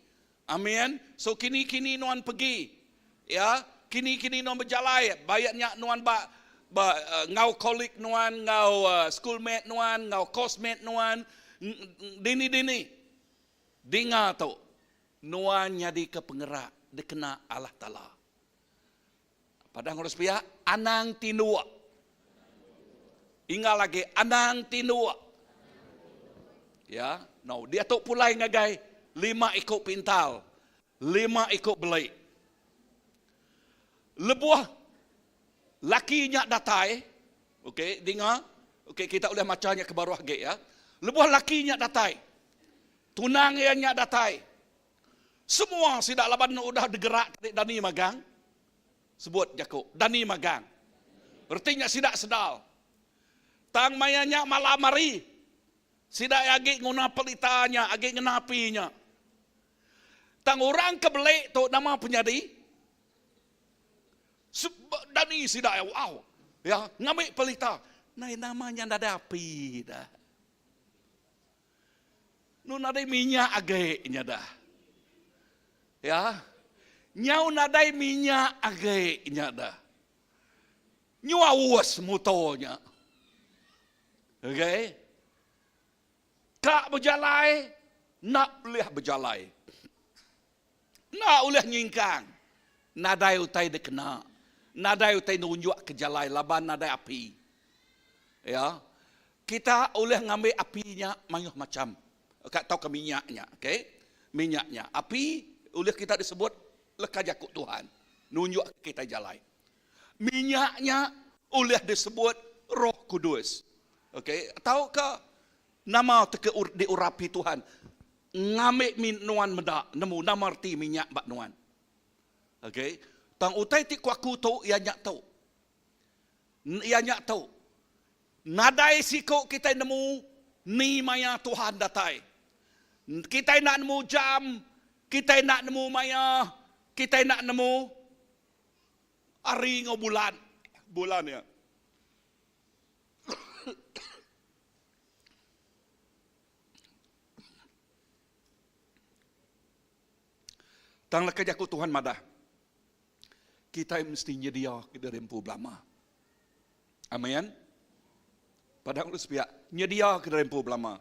Amin. So kini-kini nuan pergi. Ya. Kini-kini nuan berjalai. Bayarnya nuan ngau kolik nuan, ngau schoolmate nuan, ngau coursemate nuan, dini. Dengar tu. Nuan jadi ke penggerak. Dia kena Allah Ta'ala. Padang urus pihak. Anang tinua. Ingat lagi. Anang tinua. Ya. No. Dia tu pulai ngagai. 5 ikut pintal. 5 ikut belai. Lebuah lakinya datai. Okey, dengar. Okey, kita boleh macanya ke bawah gate ya. Lebuah lakinya datai. Tunang ianya datai. Semua sidak laban udah digerak dani magang. Sebut Jakub, dani magang. Artinya sidak sedal. Tang mayanya malam mari. Sidak agi nguna pelitanya, agi ngenapinya. Tang orang kebelek tu nama penyadi. Dani sidak ya, wow. Ya, ngambil pelita. Nai namanya nada api dah. Nu nada minyak agaknya dah. Ya. Nyau nada minyak agaknya dah. Nyuawas motornya. Okey. Kak berjalai, nak boleh berjalai. Nak boleh nyingkang. Nadai utai dekena. Nadai utai nunjuk ke jalai laban nadai api. Ya. Kita boleh ngambil apinya mayuh macam. Kak tahu ke minyaknya, okey? Minyaknya. Api boleh kita disebut leka jakut Tuhan. Nunjuk kita jalai. Minyaknya boleh disebut Roh Kudus. Okey? Tahu ke nama teke diurapi Tuhan? Ngambil minuan medak, nemu nama arti minyak bak nuan. Okey? Tang utai ti kuaku tu ia nyak tahu. Ia nyak tahu. Nadai siko kita nemu ni maya Tuhan datai. Kita nak nemu jam, kita nak nemu maya, kita nak nemu hari ngau bulan. Bulan ya. Tang leka jaku Tuhan madah. Kita mesti nyedia kita rempu belama. Amin. Padang urus pihak nyedia kita rempu belama.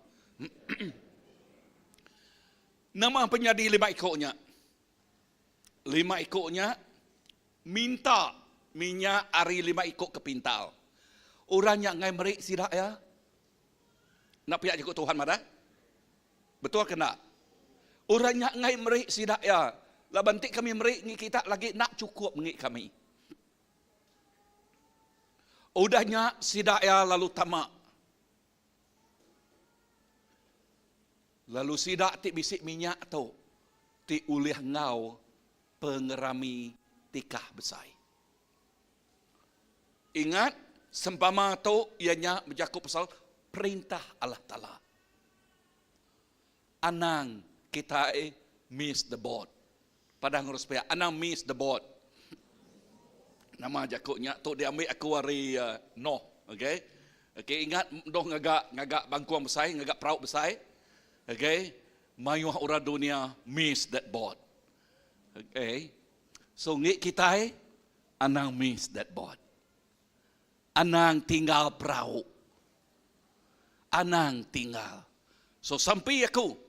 Nama penyadi 5 ikutnya. 5 ikutnya minta minyak hari 5 ikut ke pintal. Orang yang ngai merik sidak ya. Nak pihak jaku Tuhan madah? Betul ke nak? Orang yang ngai merik sidak ya. Lah bantik kami merik ngi kita lagi nak cukup ngik kami. Udahnya sidak ya lalu tamak. Lalu sidak ti bisik minyak tu. Ti ulih ngau pengerami tikah besai. Ingat sempama tu ianya berjakup pasal perintah Allah Ta'ala. Anang kita miss the boat. Padang urus pihak. Anang miss the boat. Nama jakuknya tu dia ambil aku hari Noh. Okey. Okey, ingat doh ngagak bangkuang besar, ngagak perahu besar. Okey. Mayuh orang dunia miss that boat. Okey. So ngik kita anang miss that boat. Anang tinggal perahu. Anang tinggal. So sampai aku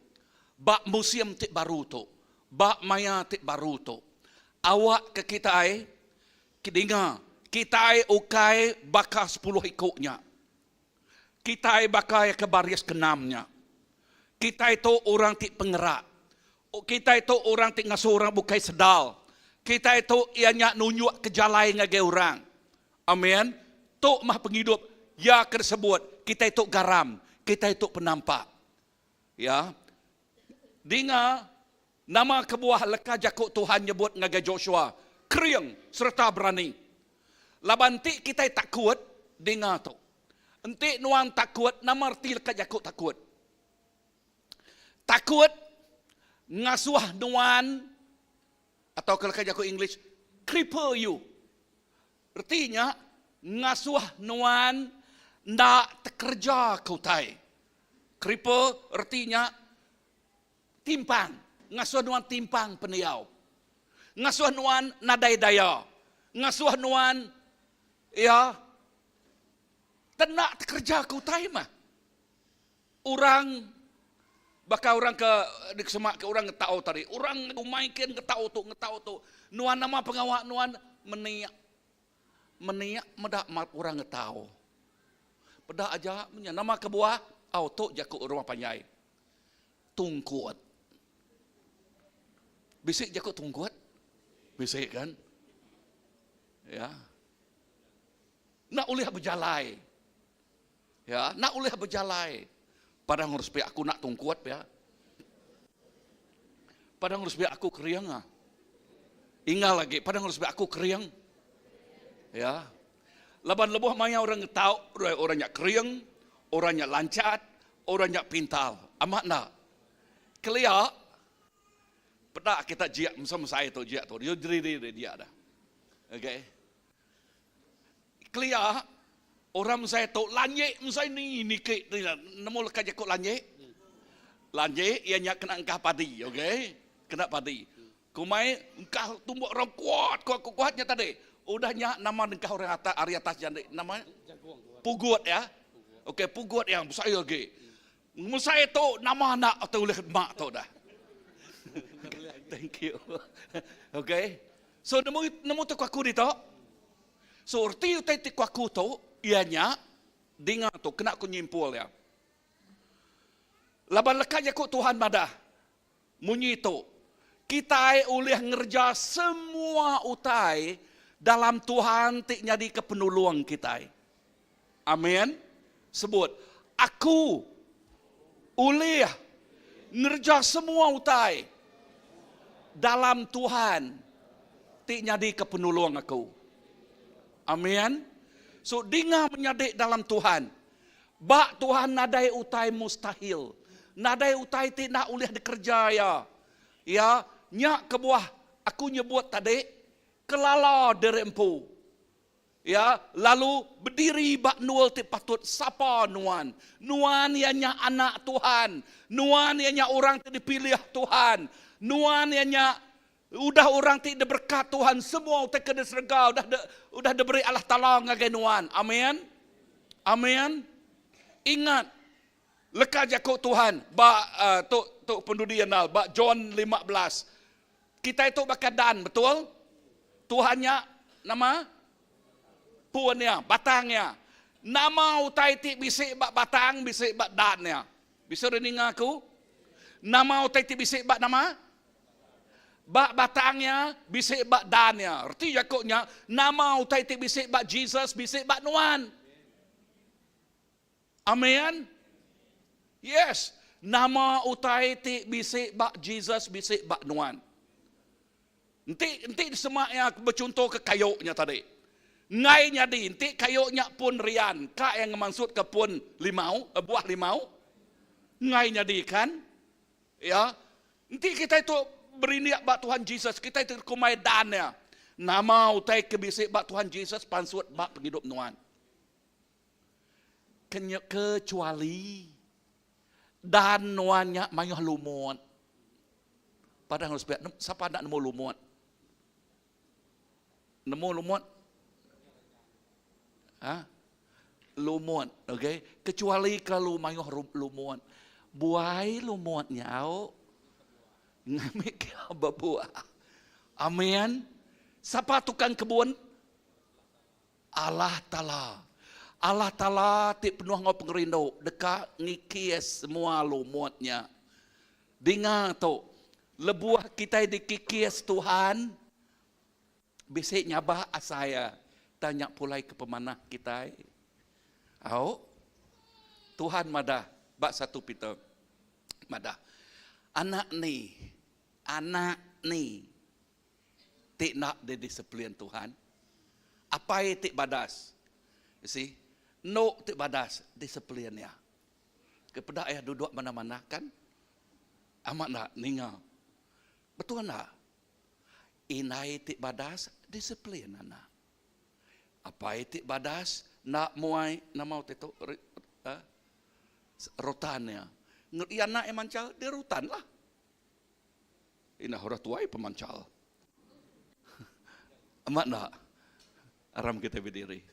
bak museum baru tu. Bak maya ti baru tu. Awak ke kita ai, dengar, kita ai ukai bakal 10 ikutnya. Kita ai bakal ke baris ke-6-nya. Kita itu orang ti penggerak. Kita itu orang ti ngasuh orang bukai sedal. Kita itu ianya nunjuk ke jalan ngagai orang. Amin. Tok mah penghidup. Ya tersebut. Kita itu garam. Kita itu penampak. Ya. Dengar. Nama kebuah leka jakuk Tuhan nyebut ngagai Joshua. Kriang serta berani. Labanti kita takut. Dengar tu. Enti nuan takut. Nama arti leka jakuk takut. Takut. Ngasuh nuan. Atau kalau leka jakuk English. Cripple you. Artinya. Ngasuh nuan. Ndak terkerja kau tai. Cripple artinya. Timpang. Ngasuh nuan timpang peniau. Ngasuh nuan nadai daya. Ngasuh nuan ya tenak kerja kau tai mah. Orang bakal orang ke semak ke orang ngetau tadi. Orang ngumaikin ngetau tu. Nuan nama pengawak nuan meniak. Meniak medak mat orang ngetau. Pedak aja punya nama kebuah auto jakuk rumah panjai. Tungkuat. Bisik jakut tungkuat. Bisik kan? Ya. Nak ulih berjalai. Ya, nak ulih berjalai. Padahal harus be aku nak tungkuat ya. Padahal harus be aku keriang ah. Ingat lagi, padahal harus be aku keriang. Ya. Laban lebuh maya orang tahu, orangnya keriang, orangnya lancat, orangnya pintal. Amat nak. Kelia pedak kita jiak sama saya tu jiak tu. Dia diri dia dah. Okey. Clear orang saya tu lanyek saya ni ke nemu lekat jakut lanyek. Lanyek ianya kena engkah padi, okey? Kena padi. Kumai engkah tumbuk orang kuatnya tadi. Udahnya nama engkah orang atas area atas janda nama pugut ya. Okey, pugut yang saya okey. Saya tu nama anak atau oleh mak tu dah. Thank you. Okay. So nemu tu kuaku dito. So arti utai ti kuaku tu ianya dengar tu kena aku nyimpul ya. Laban lekanya ku Tuhan madah. Munyi tu kita oleh ngerja semua utai dalam Tuhan ti jadi kepenuluang kita. Amin. Sebut aku oleh ngerja semua utai dalam Tuhan ti nyadi kepenuluang aku. Amin. So dengar menyadik dalam Tuhan. Bak Tuhan nadai utai mustahil. Nadai utai ti nak ulih dikerja ya. Ya, nyak kebuah aku nyebut tadi kelala derempu. Ya, lalu berdiri bak nual ti patut sapa nuan. Nuan ianya anak Tuhan. Nuan ianya orang ti dipilih Tuhan. Nuan ianya udah orang ti berkat Tuhan semua utai kena serga udah diberi Allah Taala ngagai nuan. Amin. Amin. Ingat lekat jakuk Tuhan ba tok pendudianal ba John 15. Kita itu bakal dan betul? Tuhannya nama puannya, batangnya. Nama utai ti bisik bak batang, bisik bak dannya. Bisa dengar aku? Nama utai ti bisik bak nama? Bak batangnya, bisik bak dannya. Arti jakuknya, nama utai ti bisik bak Jesus, bisik bak nuan. Amin. Yes. Nama utai ti bisik bak Jesus, bisik bak nuan. Nanti semak yang bercontoh ke kayuknya tadi. Ngai nyadi, nanti kayuknya pun rian. Kak yang maksud ke pun limau, buah limau. Ngai nyadi kan? Ya. Nanti kita itu beriniak bak Tuhan Jesus. Kita itu kumai dannya. Nama utai kebisik bak Tuhan Jesus, pansut bak penghidup nuan. Kecuali dan nuannya mayuh lumut. Padahal harus biar siapa nak nemu lumut? Nemu lumut? Lumut, okey. Kecuali kalau mayuh lumut, buai lumutnya, Ngambil kia berbuah. Amin. Siapa tukang kebun? Allah Ta'ala. Allah Ta'ala ti penuh ngau pengerindo. Dekat ngikis semua lumutnya. Dengar tu. Lebuah kita dikikis Tuhan. Bisik nyabah asaya. Tanya pulai ke pemanah kita. Tuhan madah. Bak 1 Peter. Madah. Anak ni. Tik nak didisiplin Tuhan. Apa yang tik badas? You see? No tik badas. Disiplinnya. Kepada ayah duduk mana-mana kan? Amat nak ningal. Betul tak? Inai tik badas. Disiplin anak. Apa yang tik badas? Nak muai. Nama itu rotannya. Ngerti anak yang mancal. Dia rutan lah. Ina orang tuai pemancal. Amat nak? Aram kita berdiri.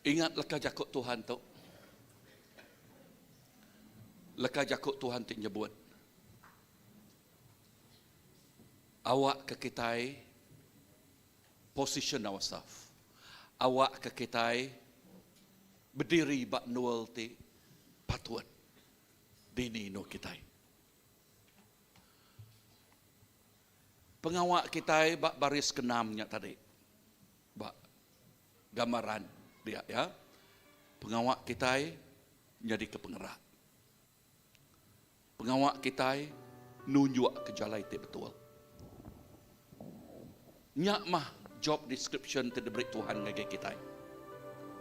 Ingat leka jakut Tuhan tu. Leka jakut Tuhan tu nyebut. Awak ke kita position ourselves. Awak ke kita berdiri bak nual ti patut dini no kita. Pengawak kita bak baris ke-6 tadi. Bak gambaran dia ya. Pengawak kita jadi ke penggerak. Pengawak kita nunjuk ke jalan itu betul. Nyak mah job description tu diberi Tuhan ngagi kita.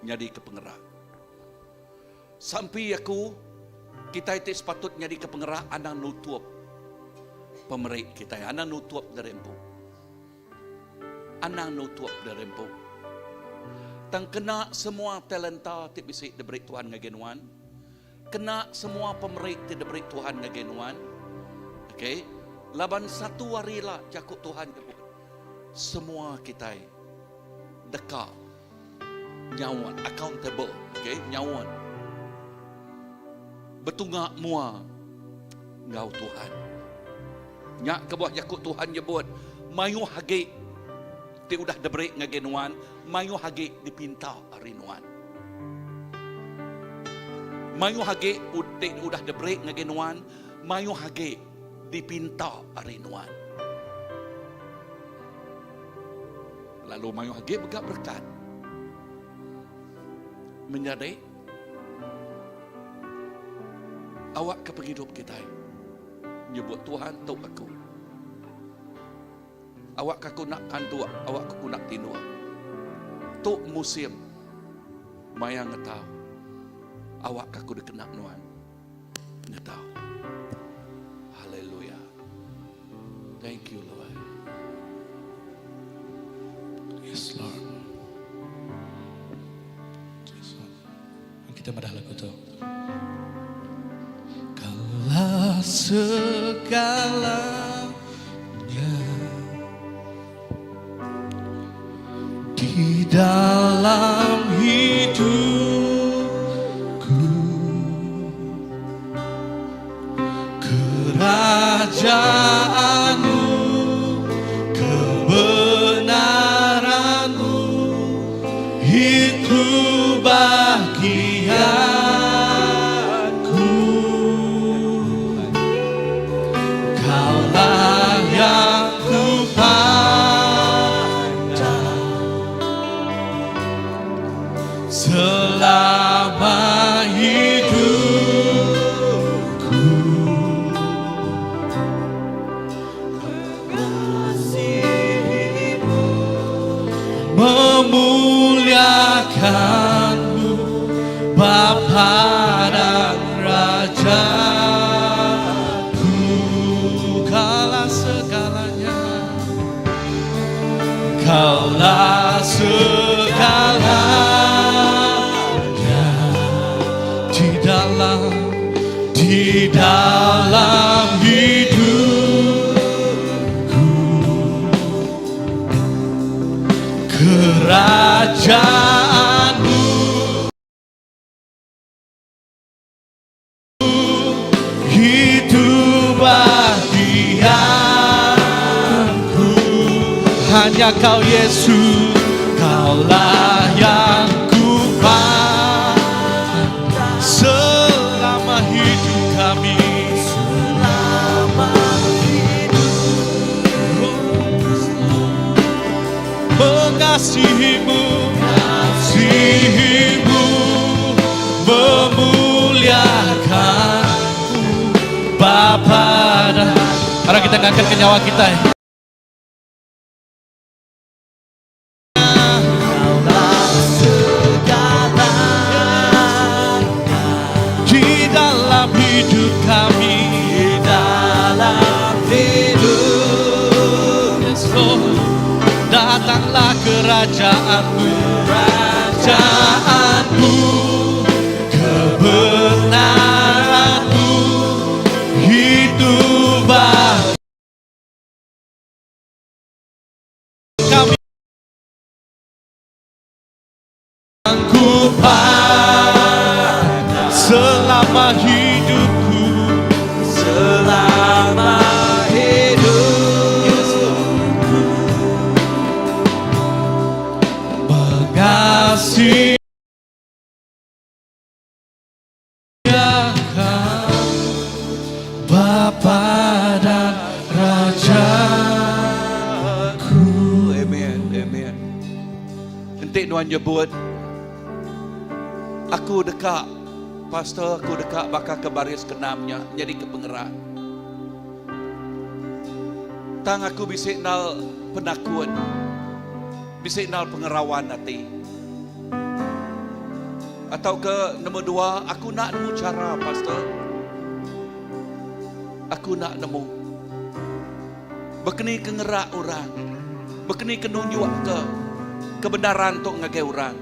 Jadi ke penggerak. Sampai kita itu sepatut jadi ke penggerak anak nutup pemerik kita. Anak nutup dari empu. Anak nutup dari empu. Tang kena semua talenta ti bisik diberi Tuhan ngagenuan. Kena semua pemerik ti diberi Tuhan ngagenuan. Okay. Laban 1 hari lah jakut Tuhan jemput. Semua kita dekat nyawan, accountable, okay, nyawan. Betungak mua ngau Tuhan. Nyak kebuah jakut Tuhan jemput. Mayu hagi ti udah diberi ngagenuan. Mayu hagi dipinta arinuan. Mayu hagi udah diberi ngagenuan. Mayu hagi dipinta arinuan. Lalu mayu hagi berkat berkat. Menjadi awak ke penghidup kita. Nyebut Tuhan tu aku. Awak kaku nak kantua, awak kaku nak tinua. Tu musim mayang ngetau. Awak kaku dekenak nuan. Ngetau. Haleluya. Thank you Lord. Yes Lord. Yes, Lord. Kita madah lagu tu. Kala segalanya di dalam hidupku, kerajaanmu, kebenaranmu, itu bagianku. Kaulah yang ku pandang selama hidupku. Memuliakanmu Bapa dan Rajaku. Kaulah segalanya, Kaulah segalanya di dalam hidupku. kerajaanmu hidup bagianku. Hanya Kau Yesus, Kaulah yang ku pandang selama hidup kami. Mengasihimu, memuliakanmu, Bapa. Sekarang kita angkat ke nyawa kita. Di dalam hidup kami, di dalam hidup, yes, Lord. Datanglah kerajaanmu, kebenaranmu, hidup bagi kami. Ku pandang selama hidupku, selama mengasihi Bapa dan Rajaku. Amen, amen. Nanti Tuhan jemput, aku dekat, pastor, aku dekat bakal ke baris ke-6-nya, jadi ke penggerak. Tang aku bisik nal penakut, bisik nal pengerawan hati. Atau ke nombor 2, aku nak nemu cara, pastor. Aku nak nemu. Bekeni kengerak orang, bekeni kenunjuk ke kebenaran untuk ngagai orang.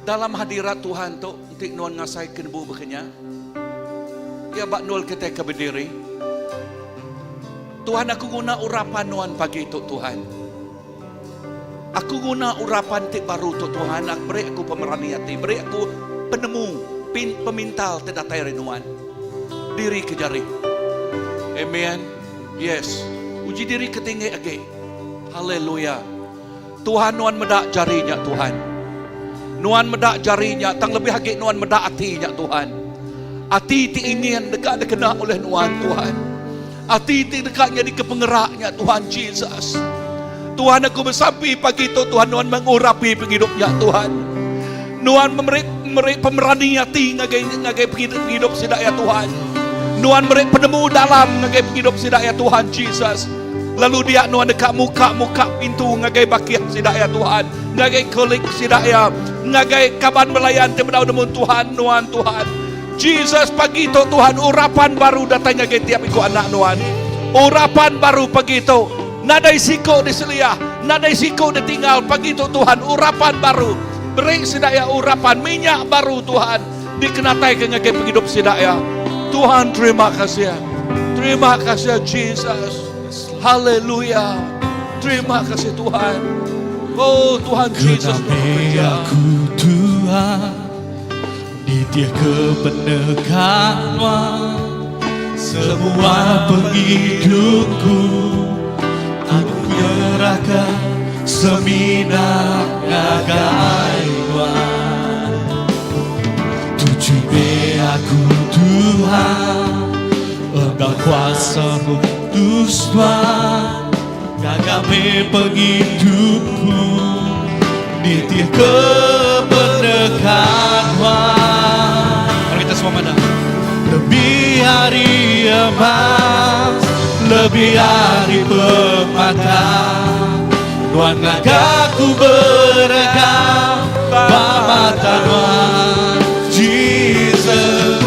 Dalam hadirat Tuhan tu untuk nuan ngasai kenebu bekenya. Ya bak nol kita ke berdiri. Tuhan, aku guna urapan nuan pagi itu Tuhan. Aku guna urapan tik baru untuk Tuhan. Beri aku pemerani hati, beri aku penemu, pemintal tidak tayar nuan. Diri ke jari. Amen. Yes. Uji diri ketinggi lagi. Haleluya. Tuhan nuan medak jarinya Tuhan. Nuan medak jarinya, tang lebih lagi nuan medak hatinya Tuhan. Hati ti ingin dekat dikena oleh nuan Tuhan. Hati ti dekatnya di kepengeraknya Tuhan Jesus. Tuhan, aku bersampi pagi itu Tuhan, nuan mengurapi penghidupnya Tuhan. Nuan memberi pemerani hati ngagai penghidup sidak ya Tuhan. Nuan memberi penemu dalam ngagai penghidup sidak ya Tuhan Jesus. Lalu dia nuan dekat muka pintu ngagai bakian sidak ya Tuhan. Ngagai kolik sidak ya. Ngagai kaban melayan temenau demun Tuhan, nuan Tuhan. Jesus pagi itu Tuhan, urapan baru datangnya ngagai tiap ikut anak nuan. Urapan baru pagi itu. Nada isiko diselia, nada isiko ditinggal pagi itu Tuhan, urapan baru. Beri sidaya urapan, minyak baru Tuhan. Dikenatai ke ngagai penghidup sidaya. Tuhan terima kasih. Terima kasih Jesus. Haleluya. Terima kasih Tuhan. Oh Tuhan Jesus bekerja. Aku Tuhan, nitia kebenaranmu, semua penghidupku aku nyerahkan seminat ngagaiwan. Tujuh aku Tuhan, Engkau kuasa putus Tuhan, gagame penghidupku, nitia kebenaranmu. Mari kita semua mana? Lebih hari emas, lebih hari permata, Tuhan ngagaku berekam mata Tuhan Jesus.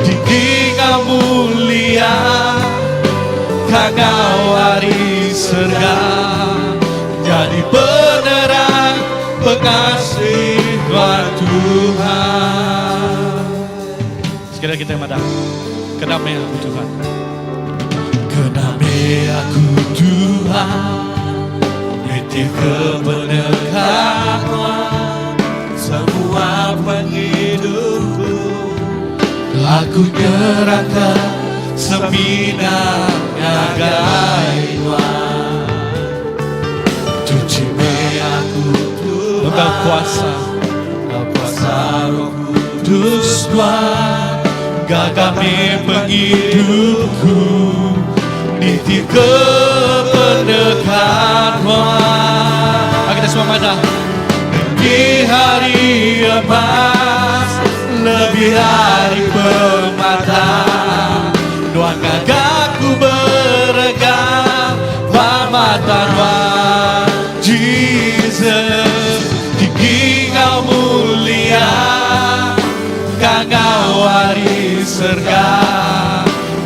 Tinggi kau mulia, kagau hari surga, jadi penerang pengasih Tuhan Tuhan. Sekali kita madang kedamaian Tuhan. aku Tuhan, nitip kebenaranmu, semua penghidupku, aku nyerahkan seminang agaiwan. Cuci aku Tuhan, Engkau kuasa Roh Kudus Tuhan, gagami penghidupku, nitip kebenaranmu. Kita semua mana? Di hari emas, lebih hari permata, nuan gagaku beregam, pamatan wan Jesus, tinggi Kau mulia, Kau hari serga,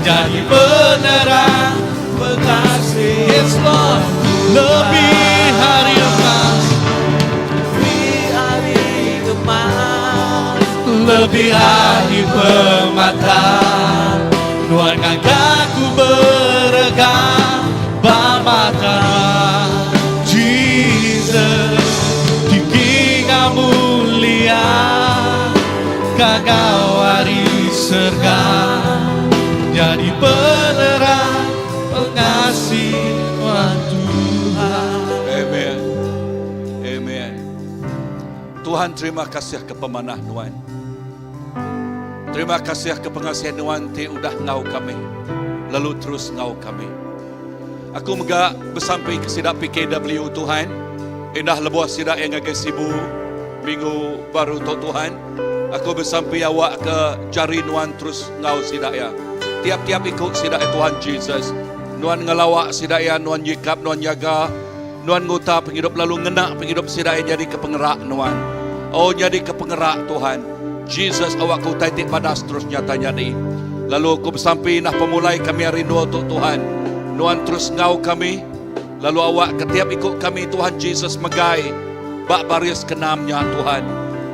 jadi penerang pengasih. Yes Lord, lebih hari emas, lebih hari permata, nuan gagaku beregam, pamatan Jesus, tinggi Kau mulia, Kau hari serga, jadi penerang pengasih Tuhan. Amen. Amen. Tuhan, terima kasih ke pemanah Nuan. Terima kasih ke pengasihan Nuan ti udah ngau kami, lalu terus ngau kami. Aku mega bersampai ke sidak PKW Tuhan. Indah lebuh sidak yang agak sibu minggu baru tu Tuhan. Aku bersampai awak ke jari Nuan terus ngau sidak ya. Tiap-tiap ikut sidak ya Tuhan Jesus. Nuan ngelawak sidak ya, Nuan yikap, Nuan jaga, Nuan nguta penghidup, lalu ngenak penghidup sidak ya jadi kepengerak Nuan. Oh jadi kepengerak Tuhan. Jesus awak ku taitik pada seterusnya tanya ni. Lalu aku bersampai nah pemulai kami rindu untuk Tuhan. Nuan terus ngau kami. Lalu awak ketiap ikut kami Tuhan Jesus megai bak baris kenamnya Tuhan.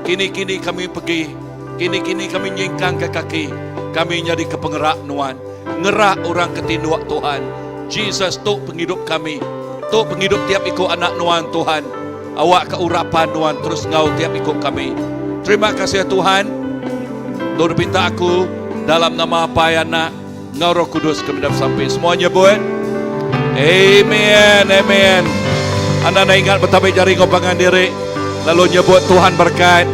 Kini-kini kami pergi, kini-kini kami nyingkang ke kaki, kami jadi kepengerak Nuan, ngerak orang ketinduak Tuhan. Jesus tu penghidup kami, tu penghidup tiap ikut anak Nuan Tuhan. Awak keurapan Nuan terus ngau tiap ikut kami. Terima kasih Tuhan. Tuhan pinta aku dalam nama apa anak ngau Roh Kudus kami dapat sampai semuanya buat. Amen, amen. Anda nak ingat betapa jari kau pangan diri, lalu nyebut Tuhan berkat.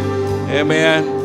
Amen.